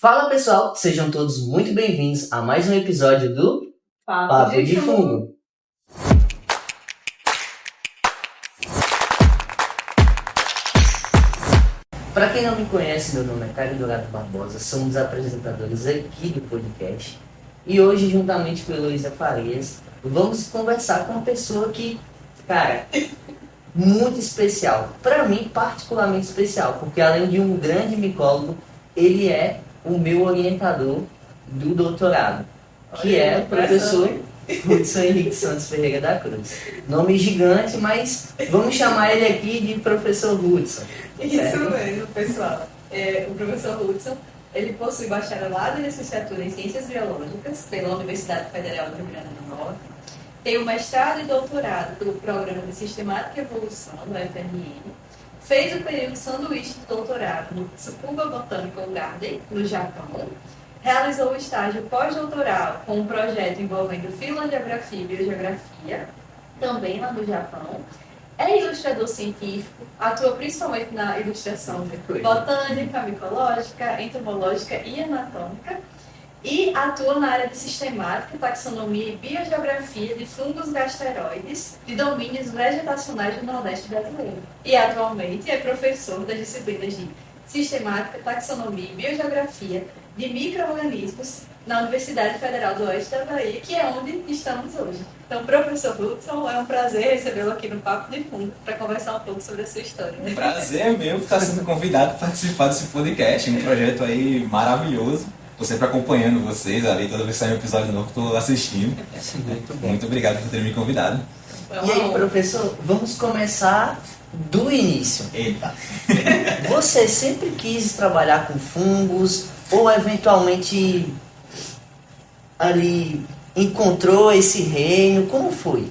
Fala pessoal, sejam todos muito bem-vindos a mais um episódio do Papo de Fungo. Para quem não me conhece, meu nome é Caio Dourado Barbosa, sou um dos apresentadores aqui do podcast e hoje, juntamente com Heloísa Farias, vamos conversar com uma pessoa que, cara, muito especial, para mim particularmente especial, porque além de um grande micólogo, ele é o meu orientador do doutorado, que é o professor Hudson Henrique Santos Ferreira da Cruz. Nome gigante, mas vamos chamar ele aqui de professor Hudson. Isso mesmo, pessoal. O professor Hudson, ele possui bacharelado e licenciatura em Ciências Biológicas pela Universidade Federal do Rio Grande do Norte. Tem o mestrado e doutorado pelo Programa de Sistemática e Evolução do FRN. Fez o período sanduíche de doutorado no Tsukuba Botanical Garden, no Japão. Realizou o estágio pós-doutoral com um projeto envolvendo filogeografia e biogeografia, também lá no Japão. É ilustrador científico, atua principalmente na ilustração botânica, micológica, entomológica e anatômica. E atua na área de sistemática, taxonomia e biogeografia de fungos gasteroides de domínios vegetacionais do Nordeste brasileiro. E atualmente é professor das disciplinas de sistemática, taxonomia e biogeografia de micro-organismos na Universidade Federal do Oeste da Bahia, que é onde estamos hoje. Então, professor Hudson, é um prazer recebê-lo aqui no Papo de Fundo para conversar um pouco sobre a sua história. Um prazer é meu estar sendo convidado para participar desse podcast, um projeto aí maravilhoso. Estou sempre acompanhando vocês ali, toda vez que sai um episódio novo, estou assistindo. Muito obrigado por ter me convidado. E aí, professor, vamos começar do início. Eita! Você sempre quis trabalhar com fungos ou eventualmente ali encontrou esse reino? Como foi?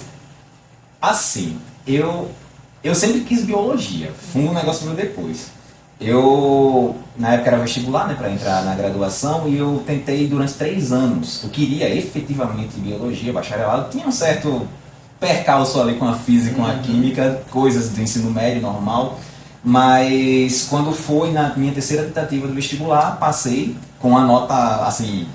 Assim, eu sempre quis biologia. Fungo um negócio veio depois. Eu, na época era vestibular, né, para entrar na graduação, e eu tentei durante 3 anos. Eu queria efetivamente biologia, bacharelado. Tinha um certo percalço ali com a física, com a química, coisas do ensino médio normal. Mas quando foi na minha terceira tentativa do vestibular, passei com a nota, assim,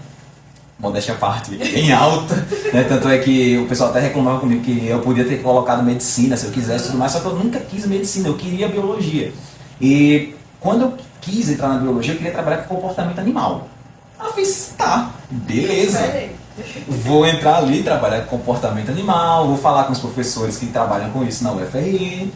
modéstia à parte, em alta, né? Tanto é que o pessoal até reclamava comigo que eu podia ter colocado medicina se eu quisesse, tudo mais, só que eu nunca quis medicina, eu queria biologia. E quando eu quis entrar na biologia, eu queria trabalhar com comportamento animal. Eu fiz, tá, beleza. Vou entrar ali, trabalhar com comportamento animal, vou falar com os professores que trabalham com isso na UFRN.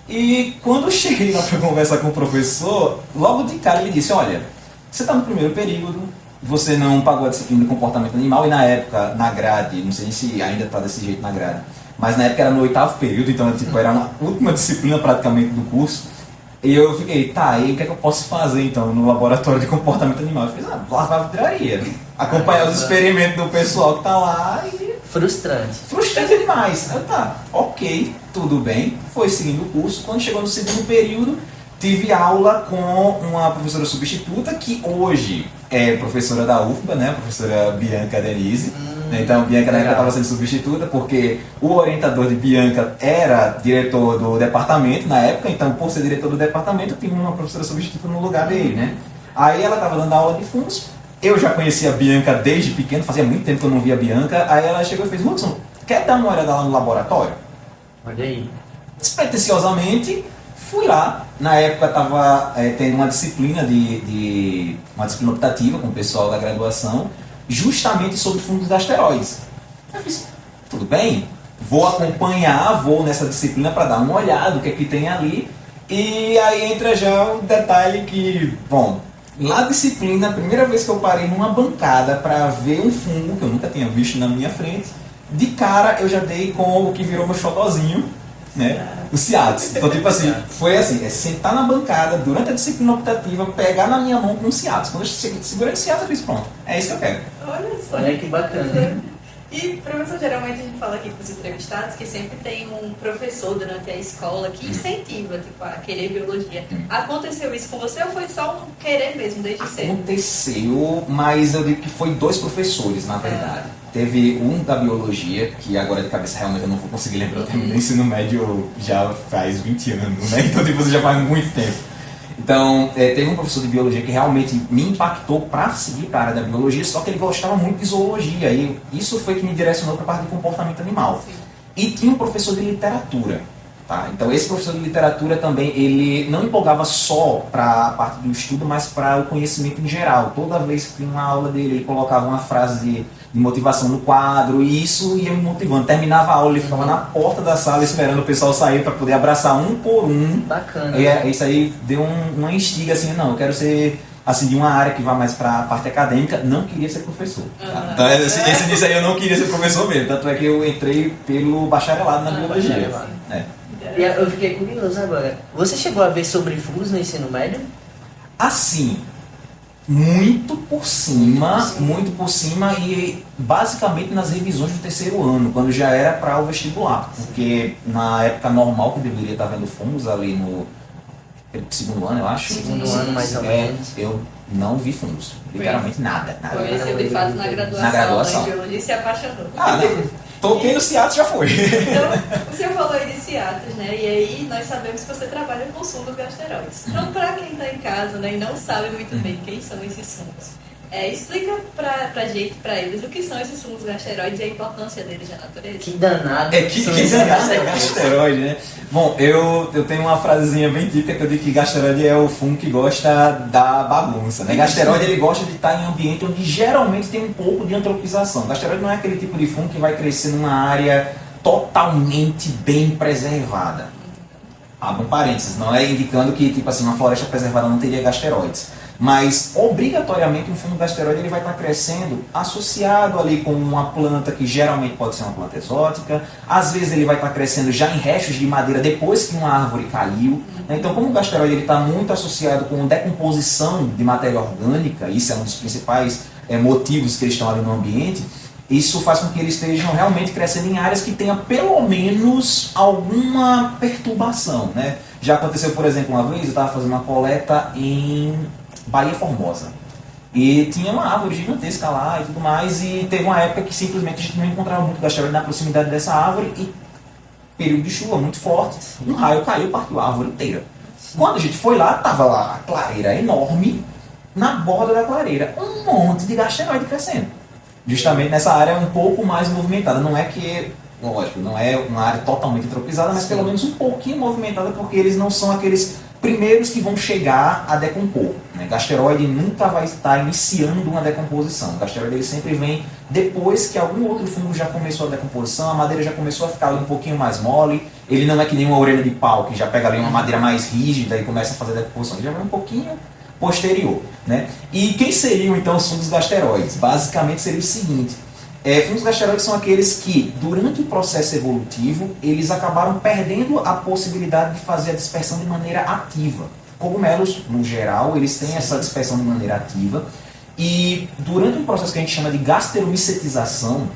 E quando eu cheguei lá para conversar com o professor, logo de cara ele disse, olha, você está no primeiro período, você não pagou a disciplina de comportamento animal, e na época, na grade, não sei se ainda está desse jeito na grade, mas na época era no 8º período, então tipo, era uma última disciplina praticamente do curso. E eu fiquei, tá, e o que é que eu posso fazer então no laboratório de comportamento animal? Eu fiz, lavar a vidraria, acompanhar os experimentos do pessoal que tá lá e... Frustrante demais. Eu, tá, ok, tudo bem, foi seguindo o curso. Quando chegou no segundo período, tive aula com uma professora substituta, que hoje é professora da UFBA, né, a professora Bianca Denise. Então, Bianca na época estava sendo substituta, porque o orientador de Bianca era diretor do departamento na época, então, por ser diretor do departamento, eu tinha uma professora substituta no lugar dele, né. Aí ela estava dando aula de fungos, eu já conhecia a Bianca desde pequeno, fazia muito tempo que eu não via a Bianca, aí ela chegou e fez, Hudson, quer dar uma olhada lá no laboratório? Olha aí. Despretensiosamente, fui lá. Na época estava tendo uma disciplina uma disciplina optativa com o pessoal da graduação, justamente sobre fungos gasteroides. Eu fiz, tudo bem, vou acompanhar, vou nessa disciplina para dar uma olhada, o que é que tem ali. E aí entra já o detalhe que, bom, na disciplina, a primeira vez que eu parei numa bancada para ver um fungo, que eu nunca tinha visto na minha frente, de cara eu já dei com o que virou meu xodozinho, né? O Cialis. Então, tipo assim, foi assim, sentar na bancada durante a disciplina optativa, pegar na minha mão com um Cialis. Quando eu segurei o Cialis, eu fiz, pronto, é isso que eu quero. Olha só. Olha que bacana. E, professor, geralmente a gente fala aqui com os entrevistados que sempre tem um professor durante a escola que incentiva, tipo, a querer biologia. Aconteceu isso com você ou foi só um querer mesmo, desde cedo? Aconteceu, mas eu digo que foi 2 professores, na verdade. Teve um da biologia, que agora de cabeça realmente eu não vou conseguir lembrar, eu terminei o ensino médio já faz 20 anos, né? Então tipo, já faz muito tempo. Então, teve um professor de biologia que realmente me impactou para seguir para a área da biologia, só que ele gostava muito de zoologia, e isso foi que me direcionou para a parte de comportamento animal. Sim. E tinha um professor de literatura. Tá? Então, esse professor de literatura também, ele não empolgava só para a parte do estudo, mas para o conhecimento em geral. Toda vez que tinha uma aula dele, ele colocava uma frase de motivação no quadro, e isso ia me motivando. Terminava a aula, ele ficava na porta da sala esperando o pessoal sair para poder abraçar um por um. Bacana. E isso aí deu uma instiga assim, não, eu quero ser assim, de uma área que vá mais para a parte acadêmica, não queria ser professor. Tá? Então, esse disso aí eu não queria ser professor mesmo, tanto é que eu entrei pelo bacharelado na biologia. E eu fiquei curioso agora. Você chegou a ver sobre fungos no ensino médio? Assim, muito por cima e basicamente nas revisões do terceiro ano, quando já era para o vestibular. Porque na época normal que deveria estar vendo fungos ali no segundo ano, eu acho. Segundo ano, mais ou menos. Eu não vi fungos. Literalmente nada. Conheceu de fato na graduação. Em biologia e se apaixonou. Toquei no Ciatos, já foi. Então, você falou aí de Ciatos, né? E aí nós sabemos que você trabalha com fungos gasteróides. Então, para quem está em casa, né, e não sabe muito bem quem são esses fungos, explica pra gente, pra eles, o que são esses fungos gasteróides e a importância deles na natureza. Que danado. Que danado é gasteróide, né? Bom, eu tenho uma frasezinha bem típica que eu digo que gasteróide é o fungo que gosta da bagunça, né? Gasteróide, ele gosta de estar em ambiente onde geralmente tem um pouco de antropização. Gasteróide não é aquele tipo de fungo que vai crescer numa área totalmente bem preservada. Abra um parênteses, não é indicando que tipo assim, uma floresta preservada não teria gasteróides. Mas, obrigatoriamente, um fungo gasteróide ele vai estar crescendo associado ali com uma planta que geralmente pode ser uma planta exótica. Às vezes ele vai estar crescendo já em restos de madeira depois que uma árvore caiu. Então, como o gasteróide está muito associado com decomposição de matéria orgânica, isso é um dos principais motivos que eles estão ali no ambiente, isso faz com que eles estejam realmente crescendo em áreas que tenha pelo menos alguma perturbação, né? Já aconteceu, por exemplo, uma vez, eu estava fazendo uma coleta em Bahia Formosa. E tinha uma árvore gigantesca lá e tudo mais, e teve uma época que simplesmente a gente não encontrava muito gasteróide na proximidade dessa árvore, e período de chuva muito forte, um raio caiu e partiu a árvore inteira. Quando a gente foi lá, tava lá a clareira enorme, na borda da clareira, um monte de gasteróide crescendo. Justamente nessa área um pouco mais movimentada. Não é que, lógico, não é uma área totalmente antropizada, mas pelo menos um pouquinho movimentada, porque eles não são aqueles primeiros que vão chegar a decompor. Né? Gasteróide nunca vai estar iniciando uma decomposição. O gasteróide ele sempre vem depois que algum outro fungo já começou a decomposição, a madeira já começou a ficar ali um pouquinho mais mole. Ele não é que nem uma orelha de pau, que já pega ali uma madeira mais rígida e começa a fazer decomposição. Ele já vai um pouquinho posterior. Né? E quem seriam então os fungos gasteróides? Basicamente seria o seguinte: fungos gasteróides são aqueles que, durante o processo evolutivo, eles acabaram perdendo a possibilidade de fazer a dispersão de maneira ativa. Cogumelos, no geral, eles têm essa dispersão de maneira ativa, e durante um processo que a gente chama de gasteromicetização,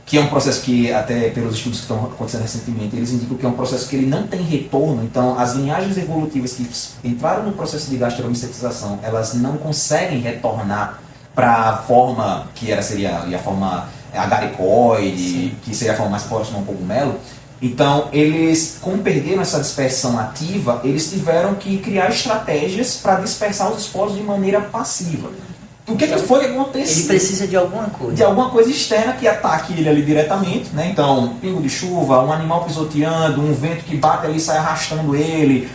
que é um processo que, até pelos estudos que estão acontecendo recentemente, eles indicam que é um processo que ele não tem retorno. Então, as linhagens evolutivas que entraram no processo de gasteromicetização, elas não conseguem retornar para a forma que seria a forma agaricoide, que seria a forma mais próxima ao cogumelo. Então, eles, como perderam essa dispersão ativa, eles tiveram que criar estratégias para dispersar os esporos de maneira passiva. O que foi que aconteceu? Ele precisa de alguma coisa. De alguma coisa externa que ataque ele ali diretamente, né? Então, pingo de chuva, um animal pisoteando, um vento que bate ali e sai arrastando ele,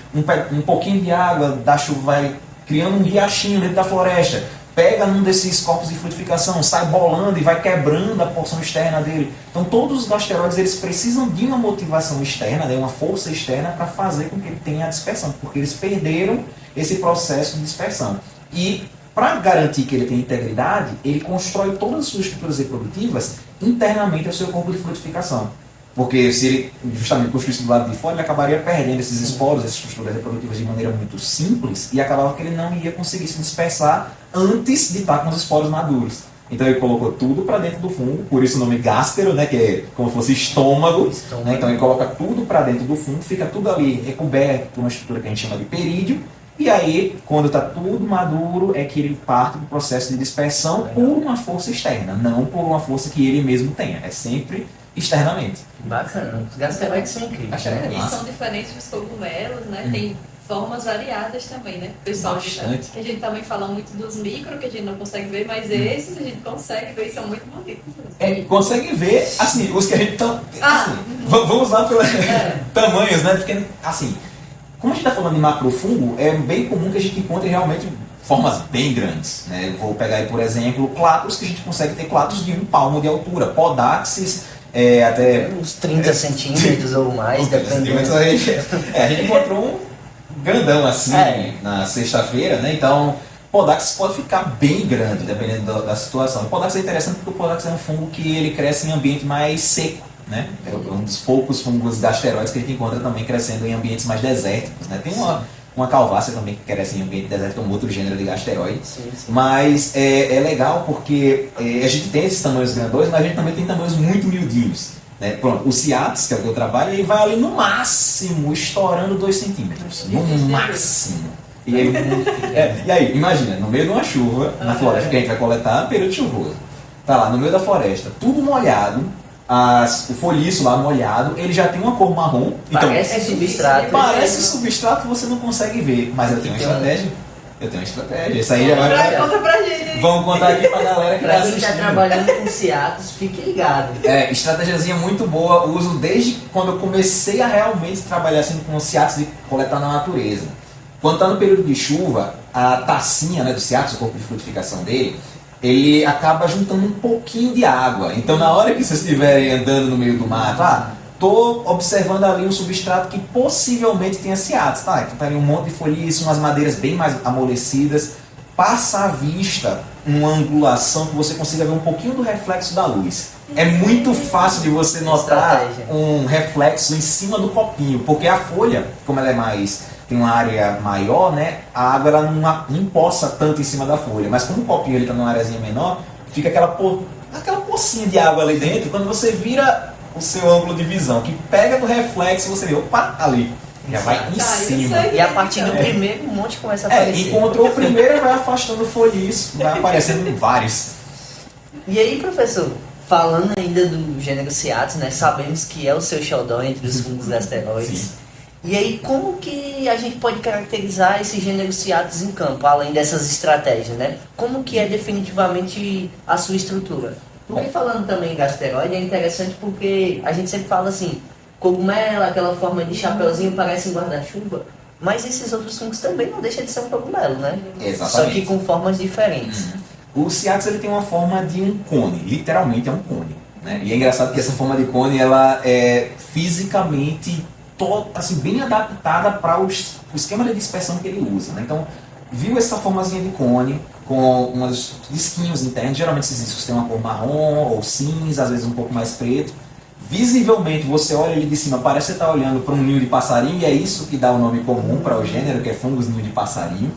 um pouquinho de água da chuva vai criando um riachinho dentro da floresta, pega num desses corpos de frutificação, sai bolando e vai quebrando a porção externa dele. Então, todos os gasteróides eles precisam de uma motivação externa, né? Uma força externa para fazer com que ele tenha a dispersão, porque eles perderam esse processo de dispersão. E para garantir que ele tenha integridade, ele constrói todas as suas estruturas reprodutivas internamente ao seu corpo de frutificação. Porque se ele justamente construísse do lado de fora, ele acabaria perdendo esses esporos, essas estruturas reprodutivas de maneira muito simples, e acabava que ele não ia conseguir se dispersar antes de estar com os esporos maduros. Então ele colocou tudo para dentro do fungo, por isso o nome gástero, né, que é como se fosse estômago. Né? Então ele coloca tudo para dentro do fungo, fica tudo ali recoberto por uma estrutura que a gente chama de perídio. E aí, quando está tudo maduro, é que ele parte do processo de dispersão por uma força externa, não por uma força que ele mesmo tenha. É sempre externamente. Bacana. Os gasteróides são incríveis. E são diferentes dos cogumelos, né? Tem formas variadas também, né? Pessoal, Bastante. que a gente também fala muito dos micro, que a gente não consegue ver, mas esses a gente consegue ver e são muito bonitos. Consegue ver, assim, os que a gente tá. Assim, vamos lá pelos tamanhos, né? Porque, assim, como a gente está falando de macrofungo, é bem comum que a gente encontre realmente formas bem grandes, né? Eu vou pegar aí, por exemplo, clátulos, que a gente consegue ter clátulos de 1 palmo de altura, podaxis, até uns 30 centímetros ou mais, dependendo. a gente encontrou um grandão assim na sexta-feira, né? Então, podaxis pode ficar bem grande, dependendo da situação. O podaxis é interessante porque o podaxis é um fungo que ele cresce em ambiente mais seco, né? É um dos poucos fungos gasteróides que a gente encontra também crescendo em ambientes mais desérticos, né? Tem uma calvácea também que cresce em ambiente desértico, um outro gênero de gasteróide. Sim. Mas é legal porque a gente tem esses tamanhos grandões, mas a gente também tem tamanhos muito miudinhos, né? Pronto, o Ciatis, que é o que eu trabalho, ele vai ali no máximo estourando 2 centímetros. No máximo. E aí, imagina, no meio de uma chuva, na floresta que a gente vai coletar, período chuvoso. Tá lá, no meio da floresta, tudo molhado, o folhiço lá molhado, ele já tem uma cor marrom. Parece substrato. Parece substrato, você não consegue ver. Mas eu tenho uma estratégia. Isso aí já vai. Conta pra gente. Vamos contar aqui pra galera que pra quem está trabalhando com Ciatis, fique ligado. Estratégiazinha muito boa. Uso desde quando eu comecei a realmente trabalhar assim com Ciatis de coletar na natureza. Quando está no período de chuva, a tacinha, né, do Ciatis, o corpo de frutificação dele, ele acaba juntando um pouquinho de água. Então, na hora que vocês estiverem andando no meio do mato, estou observando ali um substrato que possivelmente tenha Ciatis. Então tá ali um monte de folhice, umas madeiras bem mais amolecidas. Passa à vista uma angulação que você consiga ver um pouquinho do reflexo da luz. É muito fácil de você notar um reflexo em cima do copinho, porque a folha, como ela tem uma área maior, né, a água ela não empoça tanto em cima da folha, mas como o copinho está numa areazinha menor, fica aquela pocinha de água ali dentro. Quando você vira o seu ângulo de visão, que pega no reflexo, você vê, opa, ali, já vai em cima. E a partir do primeiro, um monte começa a aparecer. Encontrou o primeiro e vai afastando o folhiço, vai aparecendo vários. E aí, professor, falando ainda do gênero Ciatis, né, sabemos que é o seu xodó entre os fungos gasteróides. Sim. E aí, como que a gente pode caracterizar esse gênero Ciatis em campo, além dessas estratégias, né? Como que é definitivamente a sua estrutura? Porque falando também em gasteróide, é interessante porque a gente sempre fala assim, cogumelo, aquela forma de chapeuzinho parece um guarda-chuva, mas esses outros fungos também não deixam de ser um cogumelo, né? Exatamente. Só que com formas diferentes. O Ciatis ele tem uma forma de um cone, literalmente é um cone, né? E é engraçado que essa forma de cone ela é fisicamente assim, bem adaptada para o esquema de dispersão que ele usa, né? Então, viu essa formazinha de cone com umas disquinhos internos, geralmente esses discos têm uma cor marrom ou cinza, às vezes um pouco mais preto. Visivelmente, você olha ele de cima, parece que você está olhando para um ninho de passarinho, e é isso que dá o nome comum para o gênero, que é fungos ninho de passarinho,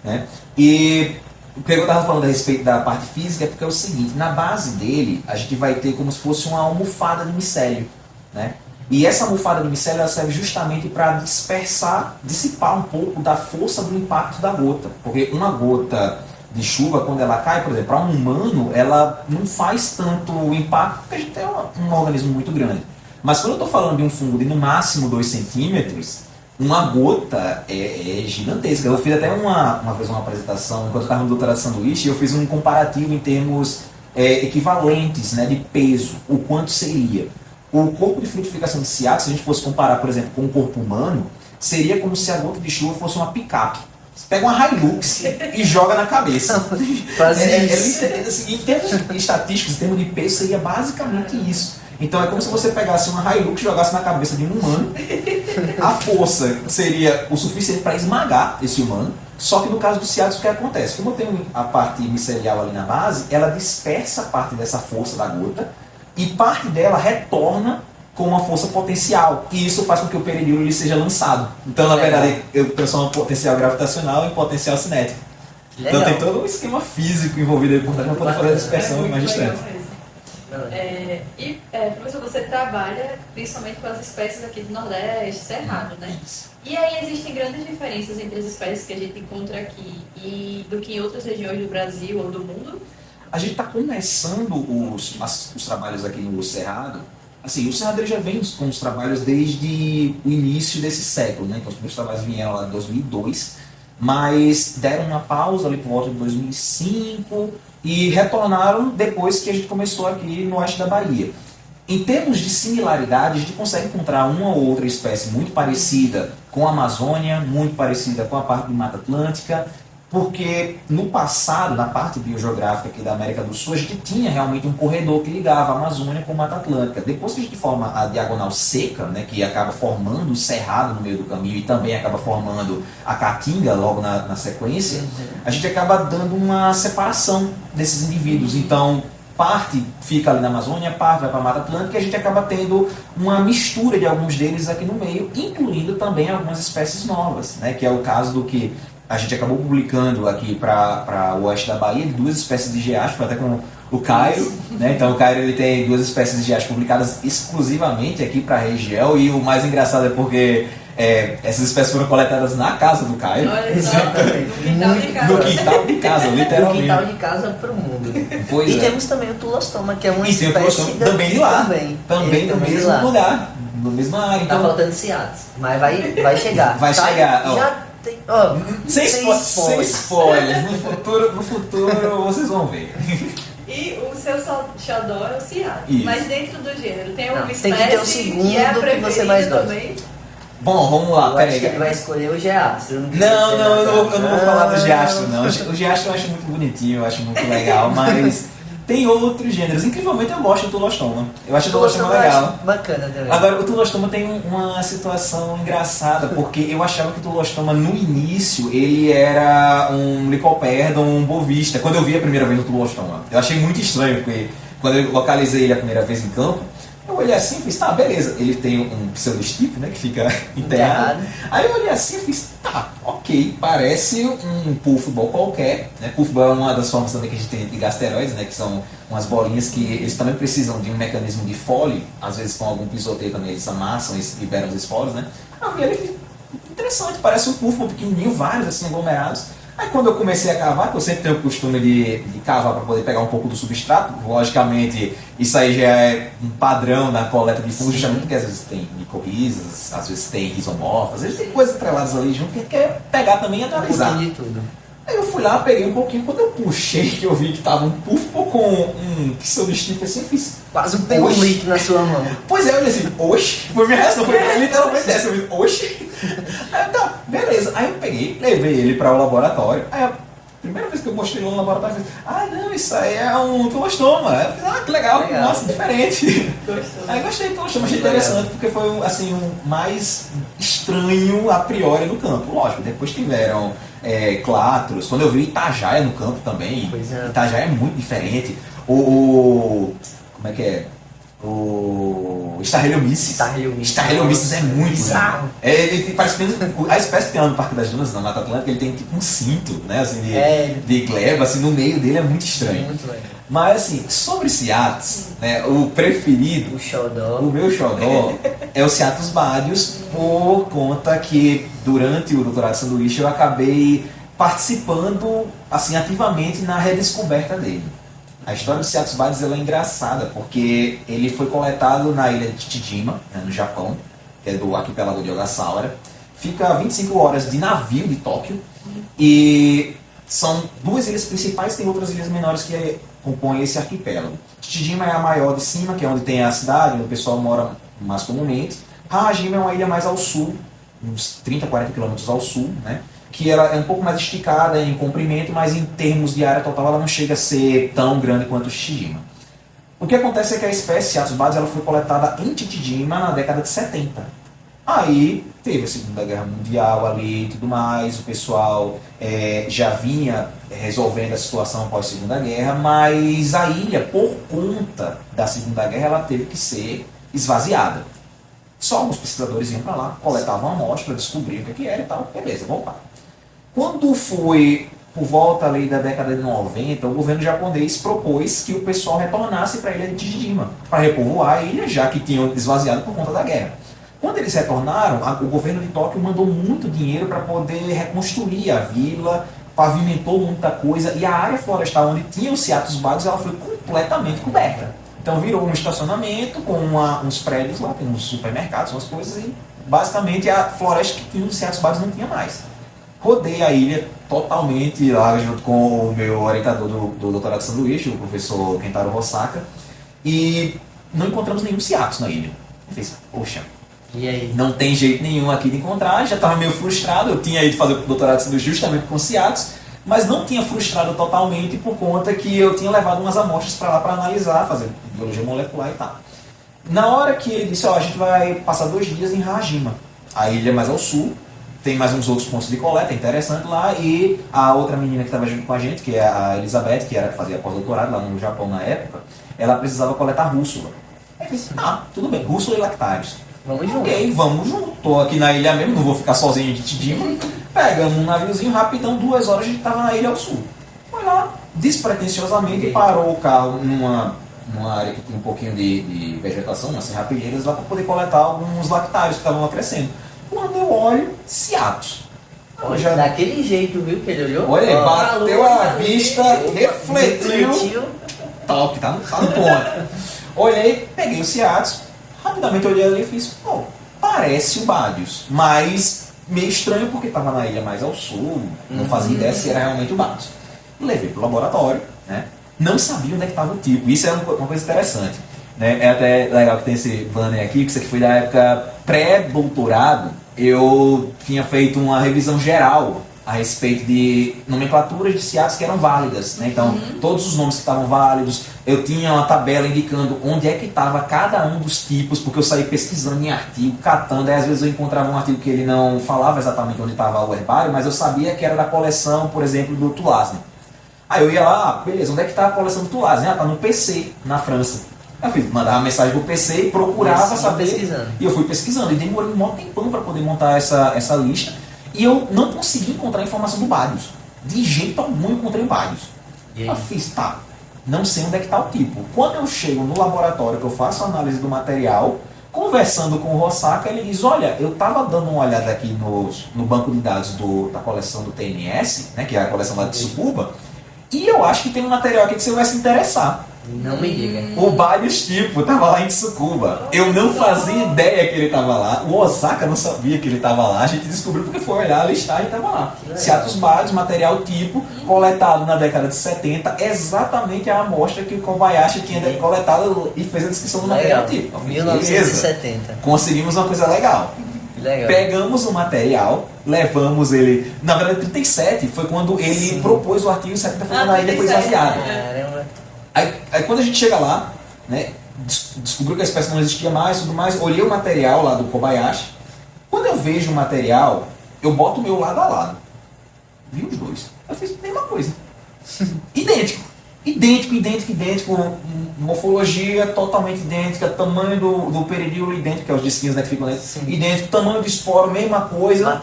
né? E o que eu estava falando a respeito da parte física é porque é o seguinte, na base dele, a gente vai ter como se fosse uma almofada de micélio, né? E essa almofada de micélio ela serve justamente para dissipar um pouco da força do impacto da gota. Porque uma gota de chuva, quando ela cai, por exemplo, para um humano, ela não faz tanto impacto, porque a gente tem um organismo muito grande. Mas quando eu estou falando de um fungo de no máximo 2 centímetros, uma gota é gigantesca. Eu fiz até uma vez uma apresentação, enquanto eu estava no doutorado de sanduíche, eu fiz um comparativo em termos equivalentes, né, de peso, o quanto seria. O corpo de frutificação de Ciatis, se a gente fosse comparar, por exemplo, com o corpo humano, seria como se a gota de chuva fosse uma picape. Você pega uma Hilux e joga na cabeça. Em termos estatísticos, em termos de peso, seria basicamente isso. Então é como se você pegasse uma Hilux e jogasse na cabeça de um humano. A força seria o suficiente para esmagar esse humano. Só que no caso do Ciatis, o que acontece? Como eu tenho a parte micelial ali na base, ela dispersa parte dessa força da gota e parte dela retorna com uma força potencial. E isso faz com que o peridilo ele seja lançado. Então, na verdade, eu transformo potencial gravitacional em potencial cinético. Então tem todo um esquema físico envolvido aí por trás para poder fazer a dispersão mais distante. Professor, você trabalha principalmente com as espécies aqui do Nordeste, Cerrado, né? Isso. E aí existem grandes diferenças entre as espécies que a gente encontra aqui e do que em outras regiões do Brasil ou do mundo? A gente está começando os trabalhos aqui no Cerrado Assim, o Cerrado ele já vem com os trabalhos desde o início desse século, né? Então os primeiros trabalhos vieram lá em 2002, mas deram uma pausa ali por volta de 2005 e retornaram depois que a gente começou aqui no oeste da Bahia. Em termos de similaridade, a gente consegue encontrar uma ou outra espécie muito parecida com a Amazônia, muito parecida com a parte de Mata Atlântica, porque no passado, na parte biogeográfica aqui da América do Sul, a gente tinha realmente um corredor que ligava a Amazônia com a Mata Atlântica. Depois que a gente forma a diagonal seca, né, que acaba formando o cerrado no meio do caminho e também acaba formando a caatinga logo na sequência, a gente acaba dando uma separação desses indivíduos. Então, parte fica ali na Amazônia, parte vai para a Mata Atlântica, e a gente acaba tendo uma mistura de alguns deles aqui no meio, incluindo também algumas espécies novas, né? Que é o caso do que a gente acabou publicando aqui para o oeste da Bahia, de 2 espécies de geastro, até com o Cairo, né? Então o Cairo ele tem 2 espécies de geastro publicadas exclusivamente aqui para a região, e o mais engraçado é porque essas espécies foram coletadas na casa do Cairo. Olha só, no quintal de casa. No quintal de casa, literalmente. Do quintal de casa para o mundo. Pois e é. temos também o tulostoma, que é uma E tem o espécie tulostoma também de lá. Também do de mesmo lá. lugar, do mesmo área. Tá Então, faltando Seattle, mas vai chegar. Vai chegar, ó. Já tem, ó, sem spoilers. spoilers. No futuro vocês vão ver. E o seu xodó é o ciado. Isso. Mas dentro do gênero, tem uma Não, espécie tem que ter o segundo que é a que você preferida mais gosta. também? Bom, vamos lá, Eu acho que ele peraí. vai escolher o geastro. Não, eu não vou falar do geastro, não. O geastro eu acho muito bonitinho, eu acho muito legal, mas tem outros gêneros. Incrivelmente eu gosto do tulostoma. Eu acho o tulostoma legal. Bacana também. Agora, o tulostoma tem uma situação engraçada, porque eu achava que o tulostoma, no início, ele era um licoperdon, um bovista. Quando eu vi a primeira vez o tulostoma, eu achei muito estranho, porque quando eu localizei ele a primeira vez em campo, eu olhei assim e fiz, tá, beleza. Ele tem um pseudostipe, né, que fica enterrado. Aí eu olhei assim e fiz, tá, ok, parece um puffball qualquer, né? Puffball é uma das formas também que a gente tem de gasteróides, né, que são umas bolinhas que eles também precisam de um mecanismo de fole, às vezes com algum pisoteio também eles amassam e liberam os esfolos, né? Aí eu vi ele e fiz, interessante, parece um puffball pequenininho, vários assim aglomerados. Aí quando eu comecei a cavar, que eu sempre tenho o costume de cavar para poder pegar um pouco do substrato, logicamente isso aí já é um padrão na coleta de fungos, justamente porque às vezes tem micorrizas, às vezes tem rizomorfas, às vezes tem coisas atreladas ali junto que a gente quer pegar também e analisar. Um pouquinho de tudo. Aí eu fui lá, peguei um pouquinho, quando eu puxei, que eu vi que tava um puffball com um pseudostipe assim, eu fiz... Quase um pelulique na sua mão. Pois é, eu olhei assim, oxe, foi minha reação, foi literalmente essa, eu fiz, oxe. Aí tá, beleza. Aí eu peguei, levei ele para o laboratório. Aí a primeira vez que eu mostrei ele no laboratório, eu fiz, não, isso aí é um tulostoma. Aí eu fiz, que legal, nossa, diferente. Gostou. Aí gostei do tulostoma, achei interessante, porque foi assim, o mais estranho a priori no campo. Lógico, depois tiveram clatros, quando eu vi Itajaia no campo também, Itajaia é muito diferente. Como é que é? O Starreliomices. Starreliomices é muito bizarro. Ele parece que a espécie que tem lá no Parque das Dunas, na Mata Atlântica, ele tem tipo um cinto, né, assim, de gleba, assim, no meio dele é muito estranho. Muito legal. Mas assim, sobre Ciatus, né, o preferido, o meu xodó, é o Ciatus badius, por conta que durante o doutorado de sanduíche eu acabei participando assim, ativamente na redescoberta dele. A história do Ciatus badius ela é engraçada, porque ele foi coletado na ilha de Chichijima, né, no Japão, que é do arquipélago de Ogasawara. Fica a 25 horas de navio de Tóquio, e são 2 ilhas principais, tem outras ilhas menores que compõem esse arquipélago. Chichijima é a maior de cima, que é onde tem a cidade, onde o pessoal mora mais comumente. Hajime é uma ilha mais ao sul, uns 30, 40 quilômetros ao sul, né? Que ela é um pouco mais esticada em comprimento, mas em termos de área total ela não chega a ser tão grande quanto o Chichijima. O que acontece é que a espécie Ciatus badius ela foi coletada em Chichijima na década de 70. Aí teve a Segunda Guerra Mundial ali e tudo mais, o pessoal já vinha resolvendo a situação após a Segunda Guerra, mas a ilha, por conta da Segunda Guerra, ela teve que ser esvaziada. Só alguns pesquisadores iam para lá, coletavam a amostra, descobriam o que era e tal, beleza, vamos lá. Quando foi por volta ali da década de 90, o governo japonês propôs que o pessoal retornasse para a ilha de Chichijima, para repovoar a ilha, já que tinham esvaziado por conta da guerra. Quando eles retornaram, o governo de Tóquio mandou muito dinheiro para poder reconstruir a vila, pavimentou muita coisa, e a área florestal onde tinha o Ciatus badius ela foi completamente coberta. Então virou um estacionamento com uns prédios lá, tem uns supermercados, umas coisas, e basicamente a floresta que tinha nos Seatos Bades não tinha mais. Rodei a ilha totalmente lá junto com o meu orientador do doutorado de sanduíche, o professor Kentaro Hosaka, e não encontramos nenhum Seatos na ilha. Eu fiz, poxa, E aí? não tem jeito nenhum aqui de encontrar, já estava meio frustrado, eu tinha ido fazer o doutorado de sanduíche justamente com Seatos, mas não tinha frustrado totalmente por conta que eu tinha levado umas amostras para lá para analisar, fazer biologia molecular e tal. Na hora que ele disse, ó, a gente vai passar 2 dias em Hajima, a ilha mais ao sul, tem mais uns outros pontos de coleta, é interessante lá, e a outra menina que estava junto com a gente, que é a Elizabeth, que era que fazia pós-doutorado lá no Japão na época, ela precisava coletar rússula. Aí eu disse, tudo bem, rússula e lactários. Vamos junto. Ok, vamos junto. Tô aqui na ilha mesmo, não vou ficar sozinho de Tidima. Pegamos um naviozinho, rapidão, 2 horas a gente tava na ilha ao sul. Foi lá, despretensiosamente, parou o carro numa área que tinha um pouquinho de vegetação, umas serrapilheiras lá, para poder coletar alguns lactários que estavam lá crescendo. Quando eu olho, Seatos. Olha, daquele jeito, viu, que ele olhou? Olha, Ó, bateu a vista, refletiu. refletiu. Top, tá no ponto. Olhei, peguei o Seatos, rapidamente olhei ali e fiz, pô, parece o Badius, mas meio estranho porque estava na ilha mais ao sul, não fazia ideia se era realmente o Badius. Levei pro laboratório, né? Não sabia onde é que estava o tipo, isso é uma coisa interessante. Né? É até legal que tem esse banner aqui, que isso aqui foi da época pré-doutorado. Eu tinha feito uma revisão geral a respeito de nomenclaturas de Seatos que eram válidas. Né? Então, todos os nomes que estavam válidos, eu tinha uma tabela indicando onde é que estava cada um dos tipos, porque eu saí pesquisando em artigo, catando, aí às vezes eu encontrava um artigo que ele não falava exatamente onde estava o herbário, mas eu sabia que era da coleção, por exemplo, do Tulasne. Aí eu ia lá, beleza, onde é que está a coleção do Tulasne? Está no PC, na França. Eu fiz, mandava mensagem pro PC e procurava saber. Pesquisando. E eu fui pesquisando. E demorei um maior tempão para poder montar essa lista. E eu não consegui encontrar informação do Badius. De jeito algum eu encontrei o Badius. Eu fiz, não sei onde é que está o tipo. Quando eu chego no laboratório, que eu faço a análise do material, conversando com o Hosaka, ele diz, olha, eu estava dando uma olhada aqui no banco de dados da coleção do TNS, né, que é a coleção lá de Tsukuba, e eu acho que tem um material aqui que você vai se interessar. Não me diga. O Badius tipo estava lá em Tsukuba. Eu não fazia ideia que ele estava lá. O Osaka não sabia que ele estava lá. A gente descobriu porque foi olhar a listagem e estava lá. Seatos Badius, material tipo, coletado na década de 70, exatamente a amostra que o Kobayashi tinha coletado e fez a descrição do material tipo. 1970. Conseguimos uma coisa legal. Legal. Pegamos o material, levamos ele. Na verdade, 37 foi quando ele propôs o artigo 70 foi quando a ilha foi esvaziada. Caramba. Aí quando a gente chega lá, né, descobriu que a espécie não existia mais, tudo mais, olhei o material lá do Kobayashi. Quando eu vejo o material, eu boto o meu lado a lado. Vi os dois. Eu fiz a mesma coisa. Idêntico. Idêntico. Morfologia totalmente idêntica, tamanho do peridíolo idêntico, que é os disquinhos, né, que ficam dentro. Idêntico, tamanho do esporo, mesma coisa.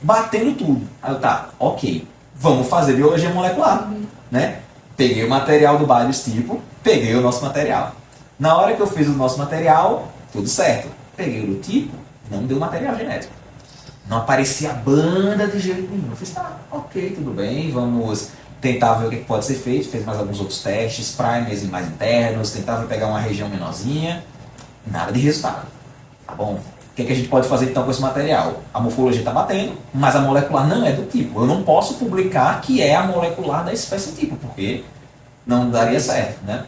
Batendo tudo. Aí eu, ok. Vamos fazer biologia molecular, né? Peguei o material do Badius tipo, peguei o nosso material. Na hora que eu fiz o nosso material, tudo certo. Peguei o do tipo, não deu material genético. Não aparecia a banda de jeito nenhum. Eu fiz, ok, tudo bem, vamos tentar ver o que pode ser feito. Fez mais alguns outros testes, primers mais internos, tentava pegar uma região menorzinha. Nada de resultado. Tá bom? O que a gente pode fazer então com esse material? A morfologia está batendo, mas a molecular não é do tipo. Eu não posso publicar que é a molecular da espécie tipo, porque não daria certo, né?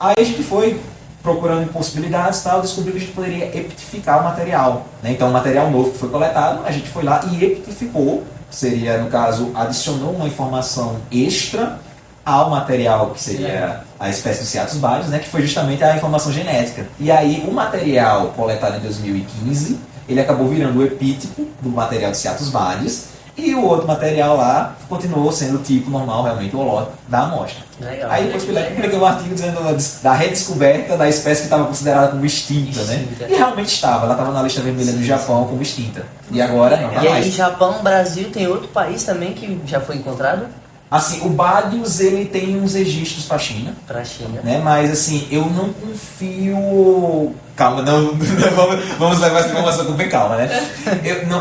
Aí a gente foi procurando possibilidades e tal, descobriu que a gente poderia epitificar o material. Né? Então o material novo que foi coletado, a gente foi lá e epitificou, seria, no caso, adicionou uma informação extra ao material que seria a espécie do Seatus Badius, né, que foi justamente a informação genética. E aí o material coletado em 2015, ele acabou virando o epítipo do material do Seatus Badius, e o outro material lá continuou sendo o tipo normal, realmente, o holotipo da amostra. Legal. Aí depois publiquei um artigo dizendo da redescoberta da espécie que estava considerada como extinta, né? E realmente estava, ela estava na lista vermelha do Japão como extinta. E agora não, tá E aí, mais. Japão, Brasil, tem outro país também que já foi encontrado? Assim, o Badius, ele tem uns registros para a China. Pra China. Né? Mas assim, eu não confio. Calma, não, vamos levar essa informação com bem calma, né?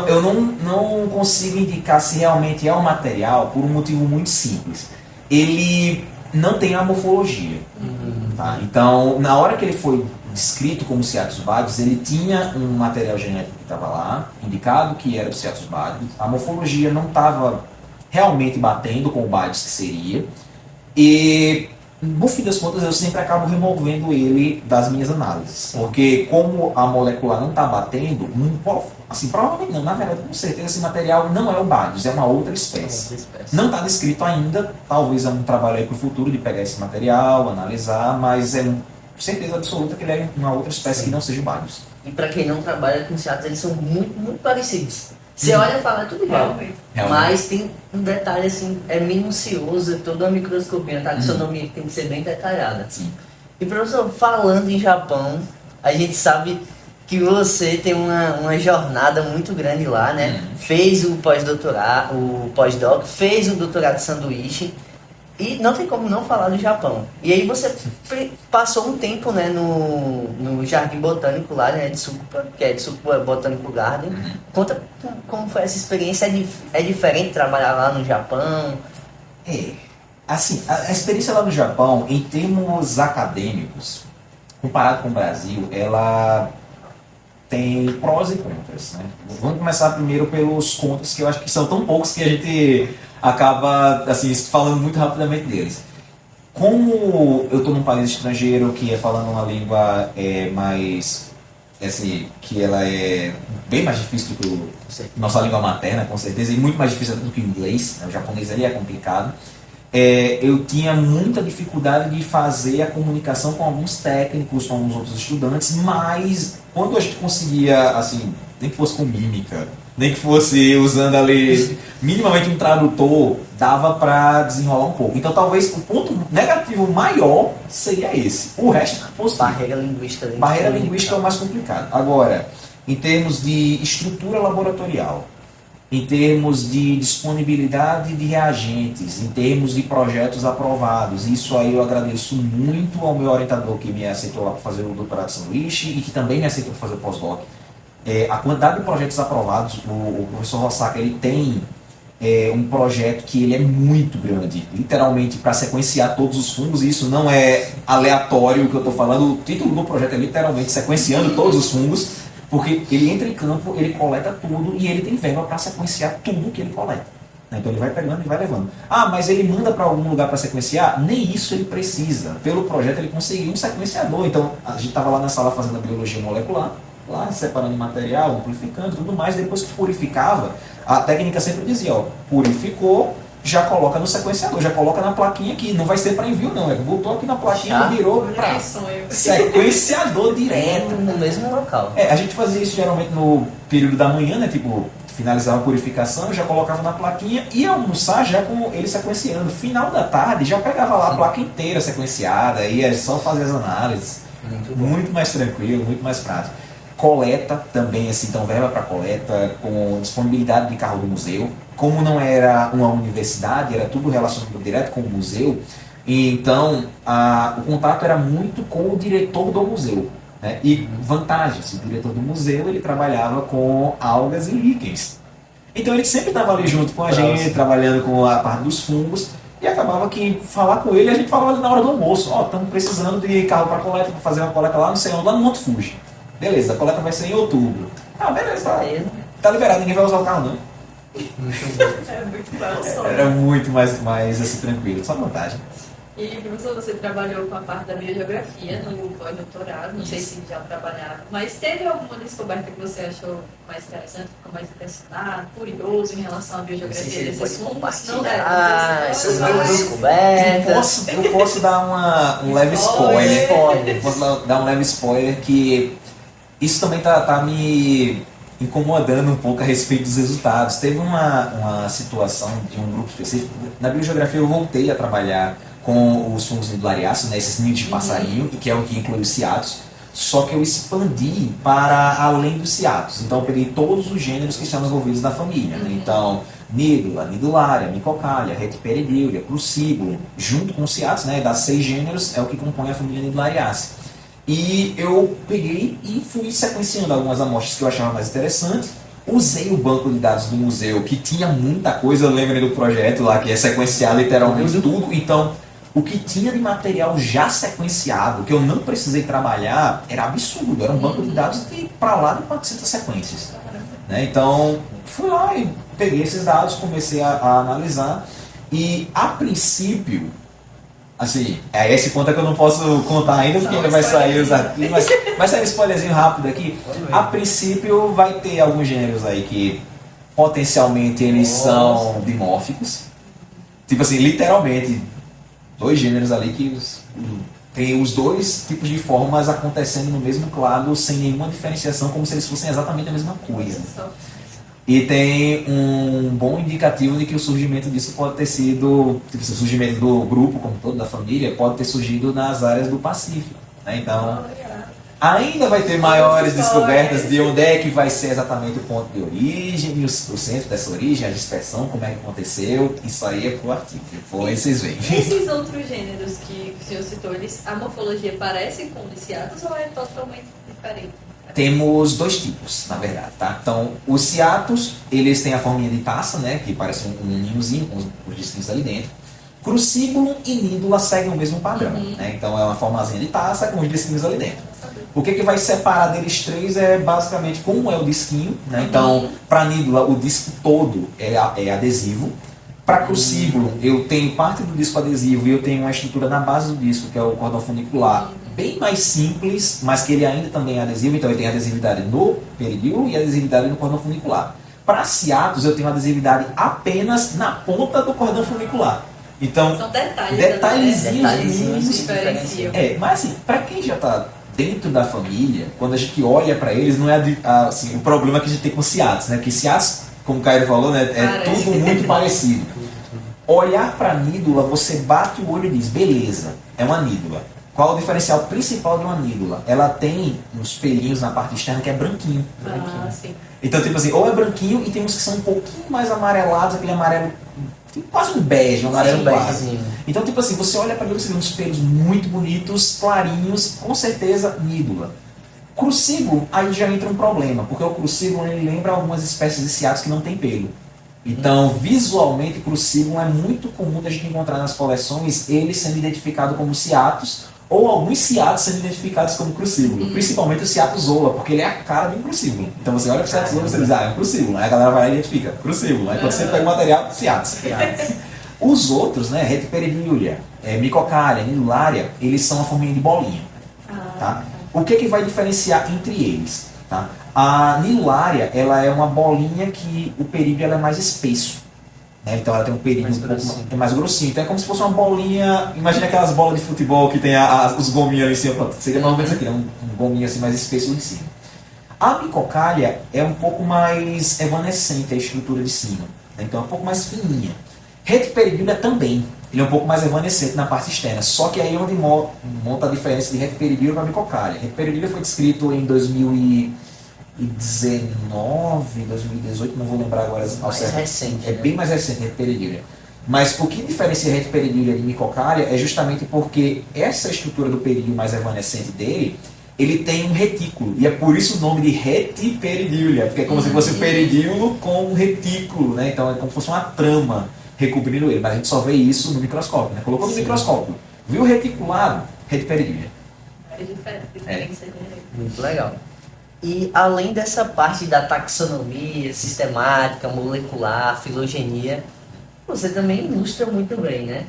Eu não consigo indicar se realmente é um material por um motivo muito simples. Ele não tem a morfologia. Tá? Então, na hora que ele foi descrito como Ciatus badius, ele tinha um material genético que estava lá, indicado que era do Ciatus badius. A morfologia não estava realmente batendo com o badius que seria. E, no fim das contas, eu sempre acabo removendo ele das minhas análises. Porque, como a molecular não está batendo, assim, provavelmente não, na verdade, com certeza, esse material não é o badius, é uma outra espécie. Não está descrito ainda, talvez é um trabalho aí para o futuro de pegar esse material, analisar, mas é certeza absoluta que ele é uma outra espécie que não seja o badius. E para quem não trabalha com Ciatus, eles são muito, muito parecidos. Você olha e fala, é tudo igual. Realmente. Mas tem um detalhe assim, é minucioso, é toda a microscopia, a taxonomia tem que ser bem detalhada. Sim. E professor, falando em Japão, a gente sabe que você tem uma jornada muito grande lá, né? Fez o pós-doutorado, o pós-doc, fez o doutorado de sanduíche. E não tem como não falar do Japão. E aí você passou um tempo, né, no Jardim Botânico lá, né, de Tsukuba, que é de Tsukuba Botanical Garden. Conta como foi essa experiência. É diferente trabalhar lá no Japão? Assim, a experiência lá no Japão, em termos acadêmicos, comparado com o Brasil, ela tem prós e contras, né? Vamos começar primeiro pelos contras, que eu acho que são tão poucos que a gente acaba assim, falando muito rapidamente deles. Como eu estou num país estrangeiro que é falando uma língua mais, assim, que ela é bem mais difícil do que a nossa língua materna, com certeza, e muito mais difícil do que o inglês, né? O japonês ali é complicado. Eu tinha muita dificuldade de fazer a comunicação com alguns técnicos, com alguns outros estudantes, mas quando a gente conseguia, assim, nem que fosse com mímica, nem que fosse usando ali minimamente um tradutor, dava para desenrolar um pouco. Então talvez o ponto negativo maior seria esse. O resto é positivo. Barreira linguística. Barreira linguística é o mais complicado. Agora, em termos de estrutura laboratorial, em termos de disponibilidade de reagentes, em termos de projetos aprovados, isso aí eu agradeço muito ao meu orientador que me aceitou lá para fazer o doutorado de sanduíche e que também me aceitou para fazer o pós-doc. A quantidade de projetos aprovados, o professor Rossaca, ele tem um projeto que ele é muito grande, literalmente para sequenciar todos os fungos, e isso não é aleatório o que eu estou falando, o título do projeto é literalmente sequenciando todos os fungos, porque ele entra em campo, ele coleta tudo e ele tem verba para sequenciar tudo que ele coleta. Então ele vai pegando e vai levando. Ah, mas ele manda para algum lugar para sequenciar? Nem isso ele precisa. Pelo projeto ele conseguiu um sequenciador. Então a gente estava lá na sala fazendo a biologia molecular, lá separando material, amplificando tudo mais. Depois que purificava, a técnica sempre dizia, ó, purificou, já coloca no sequenciador, já coloca na plaquinha aqui. Não vai ser para envio não, botou aqui na plaquinha e virou para sequenciador direto. No mesmo local. A gente fazia isso geralmente no período da manhã, né? Tipo, finalizava a purificação, já colocava na plaquinha e almoçar já com ele sequenciando. Final da tarde já pegava lá a placa inteira sequenciada, ia só fazer as análises. Muito mais tranquilo, muito mais prático. Coleta também, assim, então verba para coleta, com disponibilidade de carro do museu. Como não era uma universidade, era tudo relacionado direto com o museu, então o contato era muito com o diretor do museu. Né? E vantagens, o diretor do museu ele trabalhava com algas e líquens. Então ele sempre estava ali junto com a gente, trabalhando com a parte dos fungos, e acabava que falar com ele, a gente falava ali na hora do almoço, estamos precisando de carro para coleta, para fazer uma coleta lá, não sei onde, lá no Monte Fuji. Beleza, a coleta vai ser em outubro. Beleza, tá liberado, ninguém vai usar o carro não. É muito bom. Era muito mais assim, tranquilo, só vantagem. E, professor, você trabalhou com a parte da biogeografia no pós-doutorado, não sei se já trabalhava, mas teve alguma descoberta que você achou mais interessante, ficou mais impressionado, curioso em relação à biogeografia desses fungos? Não, essas descobertas. Eu posso dar um leve spoiler. Posso dar um leve spoiler que isso também tá me incomodando um pouco a respeito dos resultados. Teve uma situação de um grupo específico. Na biogeografia eu voltei a trabalhar com os fungos nidulariáceos, né, esses ninhos de passarinho, que é o que inclui os ciatos, só que eu expandi para além dos ciatos. Então eu peguei todos os gêneros que estão envolvidos na família. Né? Então, nídula, nidulária, micocália, retiperidíurea, crucíbulo, junto com os ciatos, né, das 6 gêneros, é o que compõe a família nidulariácea. E eu peguei e fui sequenciando algumas amostras que eu achava mais interessantes. Usei o banco de dados do museu, que tinha muita coisa, eu lembrei do projeto lá, que é sequenciar literalmente tudo. Então, O que tinha de material já sequenciado, que eu não precisei trabalhar, era absurdo. Era um banco de dados de para lá de 400 sequências. Né? Então, fui lá e peguei esses dados, comecei a analisar. E, a princípio, assim, é esse ponto que eu não posso contar ainda, porque ainda vai sair os arquivos, mas vai sair um spoilerzinho rápido aqui. A princípio, vai ter alguns gêneros aí que, potencialmente, eles são dimórficos. Tipo assim, literalmente, 2 gêneros ali que tem os 2 tipos de formas acontecendo no mesmo clado, sem nenhuma diferenciação, como se eles fossem exatamente a mesma coisa. E tem um bom indicativo de que o surgimento disso pode ter sido, tipo, o surgimento do grupo como todo, da família, pode ter surgido nas áreas do Pacífico. Né? Então, ainda vai ter maiores descobertas de onde é que vai ser exatamente o ponto de origem, o centro dessa origem, a dispersão, como é que aconteceu. Isso aí é pro artigo, depois vocês veem. Esses outros gêneros que o senhor citou, a morfologia parece com os ciatos ou é totalmente diferente? Temos 2 tipos, na verdade, tá? Então, os ciatos, eles têm a forminha de taça, né? Que parece um ninhozinho com os disquinhos ali dentro. Crucíbulo e nídula seguem o mesmo padrão, né? Então, é uma formazinha de taça com os disquinhos ali dentro. O que vai separar deles 3 é basicamente como é o disquinho, né? Então, para nídula, o disco todo é adesivo. Para crucíbulo, eu tenho parte do disco adesivo e eu tenho uma estrutura na base do disco, que é o cordão funicular, bem mais simples, mas que ele ainda também é adesivo, então ele tem adesividade no peridíolo e adesividade no cordão funicular. Para ciatos, eu tenho adesividade apenas na ponta do cordão funicular. Então, são detalhezinhos mínimos. diferenciam. Mas assim, para quem já está dentro da família, quando a gente olha para eles, não é assim, o problema que a gente tem com ciatos, né? Porque ciatos, como o Caio falou, né, é tudo muito parecido. Olhar para a nídula, você bate o olho e diz, beleza, é uma nídula. Qual o diferencial principal de uma nídula? Ela tem uns pelinhos na parte externa que é branquinho. Sim. Então, tipo assim, ou é branquinho e tem uns que são um pouquinho mais amarelados, aquele amarelo, quase um bege, um amarelo bege. Então, tipo assim, você olha para ele, você vê uns pelos muito bonitos, clarinhos, com certeza nídula. Crucíbulo, aí já entra um problema, porque o crucíbulo ele lembra algumas espécies de ciatos que não tem pelo. Então, visualmente, crucíbulo é muito comum a gente encontrar nas coleções ele sendo identificado como ciatos, ou alguns ciatos sendo identificados como crucíbulo. Principalmente o ciato zola, porque ele é a cara de um crucíbulo. Então você olha para o ciato zola e você diz, é um crucíbulo. Aí a galera vai lá e identifica, crucíbulo. Aí quando você pega o material, ciatos. Os outros, né, retiperidíulia, micocália, nidulária, eles são a forminha de bolinha. Tá? O que vai diferenciar entre eles? Tá? A nidulária, ela é uma bolinha que o perídio ela é mais espesso. Né? Então ela tem um período mais grossinho. Então é como se fosse uma bolinha. Imagina aquelas bolas de futebol que tem os gominhos ali em cima. Pronto, seria mais ou menos aqui, um gominho assim mais espesso em cima. A micocália é um pouco mais evanescente a estrutura de cima. Né? Então é um pouco mais fininha. Retiperidíulia também. Ele é um pouco mais evanescente na parte externa. Só que aí é onde monta a diferença de retiperidíulia para micocália. Retiperidíulia foi descrito em 2019, 2018, não vou lembrar agora ao certo. Recente, é bem mais recente, retiperidíulia. Mas o que diferencia retiperidíulia de micocália é justamente porque essa estrutura do perídio mais evanescente dele, ele tem um retículo. E é por isso o nome de retiperidíulia, porque é como se fosse um peridíolo com um retículo, né? Então é como se fosse uma trama recobrindo ele. Mas a gente só vê isso no microscópio, né? Colocou no microscópio, viu reticulado, retiperidíulia. É diferente. Muito legal. E além dessa parte da taxonomia, sistemática, molecular, filogenia, você também ilustra muito bem, né?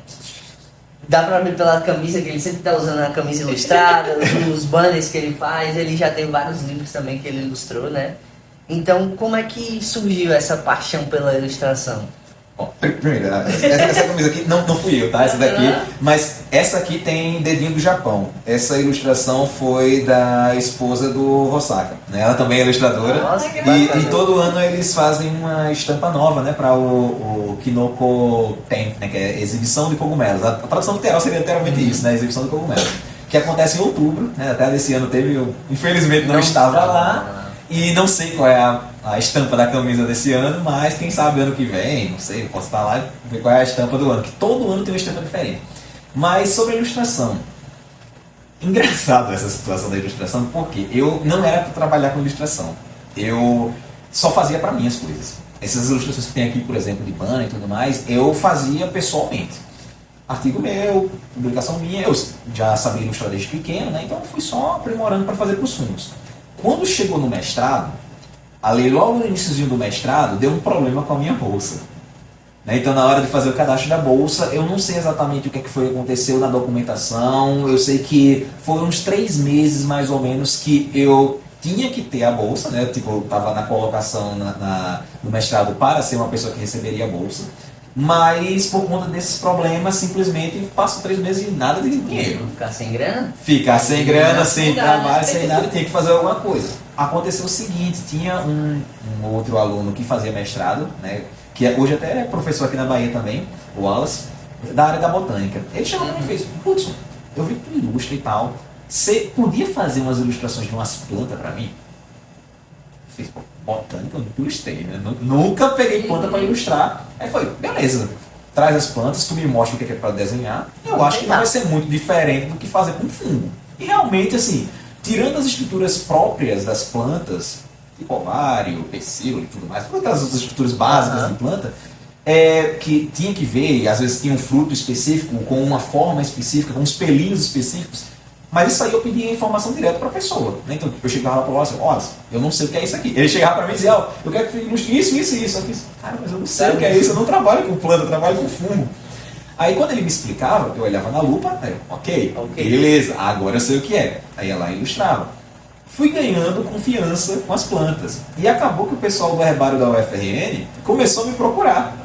Dá pra ver pela camisa que ele sempre tá usando, a camisa ilustrada, os banners que ele faz, ele já tem vários livros também que ele ilustrou, né? Então, como é que surgiu essa paixão pela ilustração? Bom, primeiro, essa camisa aqui não fui eu, tá? Essa daqui, mas essa aqui tem dedinho do Japão. Essa ilustração foi da esposa do Hosaka, né? Ela também é ilustradora. Nossa, e todo ano eles fazem uma estampa nova, né? Para o Kinoko Ten, né? Que é exibição de cogumelos. A tradução literal seria literalmente isso, né? Exibição de cogumelos. Que acontece em outubro, né? Até desse ano teve, eu infelizmente não estava lá. E não sei qual é a estampa da camisa desse ano, mas quem sabe ano que vem, não sei, eu posso estar lá e ver qual é a estampa do ano, que todo ano tem uma estampa diferente. Mas sobre a ilustração, engraçado essa situação da ilustração, porque eu não era para trabalhar com ilustração, eu só fazia para mim as coisas. Essas ilustrações que tem aqui, por exemplo, de banner e tudo mais, eu fazia pessoalmente. artigo meu, publicação minha, eu já sabia ilustrar desde pequeno, né? Então eu fui só aprimorando para fazer para os fundos. Quando chegou no mestrado, ali logo no iníciozinho do mestrado, deu um problema com a minha bolsa. Então, na hora de fazer o cadastro da bolsa, eu não sei exatamente o que foi que aconteceu na documentação. Eu sei que foram uns 3 meses, mais ou menos, que eu tinha que ter a bolsa, né? Tipo, eu estava na colocação no mestrado para ser uma pessoa que receberia a bolsa. Mas, por conta desses problemas, simplesmente passo 3 meses e nada de dinheiro. Ficar sem grana? Ficar sem grana, sem trabalho, sem nada, tinha que fazer alguma coisa. Aconteceu o seguinte, tinha um outro aluno que fazia mestrado, né? Que hoje até é professor aqui na Bahia também, o Wallace, da área da botânica. Ele chegou para mim e fez: Hudson, eu vi que tu ilustra e tal, você podia fazer umas ilustrações de umas plantas para mim? Eu fiz: pô, botânica eu nunca ilustrei, né? Nunca peguei planta para ilustrar. Aí foi: beleza, traz as plantas, tu me mostra o que é para desenhar. Eu acho que não vai ser muito diferente do que fazer com fungo. E realmente, assim, tirando as estruturas próprias das plantas, tipo ovário, pecíolo e tudo mais, todas aquelas outras estruturas básicas de planta, que tinha que ver, e às vezes tinha um fruto específico, com uma forma específica, com uns pelinhos específicos, mas isso aí eu pedia informação direta para a pessoa. Né? Então eu chegava para o Wallace: olha, eu não sei o que é isso aqui. Ele chegava para mim e dizia: ó, eu quero que você ilustre isso, isso e isso. Eu fiz: cara, mas eu não sei o que é isso, eu não trabalho com planta, eu trabalho com fungo. Aí quando ele me explicava, eu olhava na lupa, aí eu: ok, beleza, agora eu sei o que é. Aí ia lá e ilustrava. Fui ganhando confiança com as plantas. E acabou que o pessoal do herbário da UFRN começou a me procurar.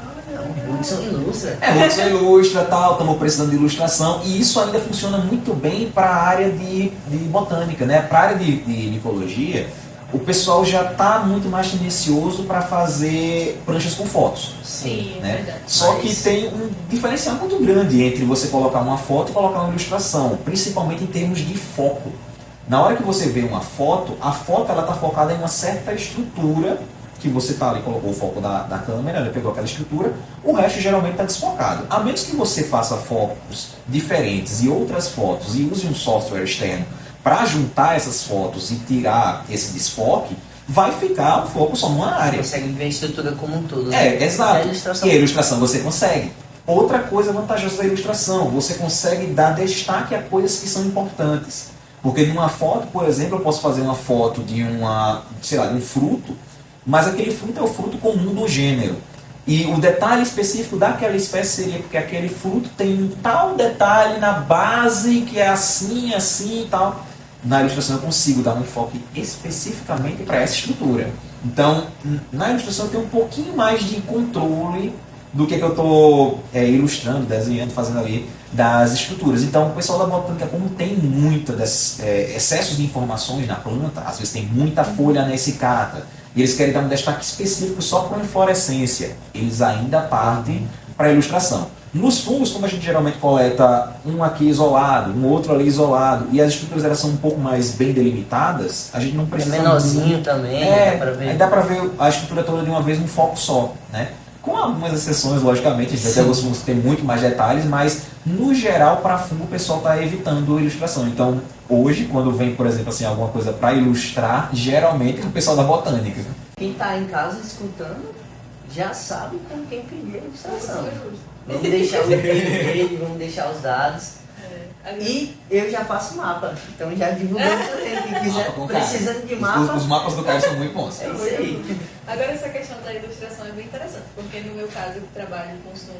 O Hudson ilustra. Hudson ilustra, tal, estamos precisando de ilustração. E isso ainda funciona muito bem para a área de botânica, né? Para a área de micologia, o pessoal já está muito mais tendencioso para fazer pranchas com fotos. Sim, né? é verdade. Só que tem um diferencial muito grande entre você colocar uma foto e colocar uma ilustração, principalmente em termos de foco. Na hora que você vê uma foto, a foto ela está focada em uma certa estrutura, que você tá ali, colocou o foco da câmera, ele pegou aquela estrutura, o resto geralmente está desfocado. A menos que você faça focos diferentes e outras fotos e use um software externo para juntar essas fotos e tirar esse desfoque, vai ficar o foco só numa área. Você consegue ver a estrutura como um todo. Né? Exato. E a ilustração você consegue. Outra coisa vantajosa da ilustração, você consegue dar destaque a coisas que são importantes. Porque numa foto, por exemplo, eu posso fazer uma foto de de um fruto, mas aquele fruto é o fruto comum do gênero. E o detalhe específico daquela espécie seria porque aquele fruto tem um tal detalhe na base que é assim, assim e tal. Na ilustração eu consigo dar um enfoque especificamente para essa estrutura. Então, na ilustração eu tenho um pouquinho mais de controle do que eu estou ilustrando, desenhando, fazendo ali das estruturas. Então, o pessoal da botânica, como tem excessos de informações na planta, às vezes tem muita folha na essicata, e eles querem dar um destaque específico só para a inflorescência, eles ainda partem para a ilustração. Nos fungos, como a gente geralmente coleta um aqui isolado, um outro ali isolado, e as estruturas elas são um pouco mais bem delimitadas, a gente não precisa... É menorzinho também, dá para ver. Aí dá para ver a estrutura toda de uma vez num foco só, né? Com algumas exceções, logicamente, a gente vai ter alguns fungos que tem muito mais detalhes, mas no geral, para fungo, o pessoal está evitando a ilustração. Então, hoje, quando vem, por exemplo, assim, alguma coisa para ilustrar, geralmente é o pessoal da botânica. Quem está em casa escutando já sabe com quem pedir a ilustração. Vamos deixar o e-mail dele, vamos deixar os dados. E eu já faço mapa, então já divulgamos também. Quem quiser, precisando de mapa. Os mapas do Caio são muito bons. É isso aí. Agora, essa questão da ilustração é bem interessante, porque no meu caso, eu trabalho com sons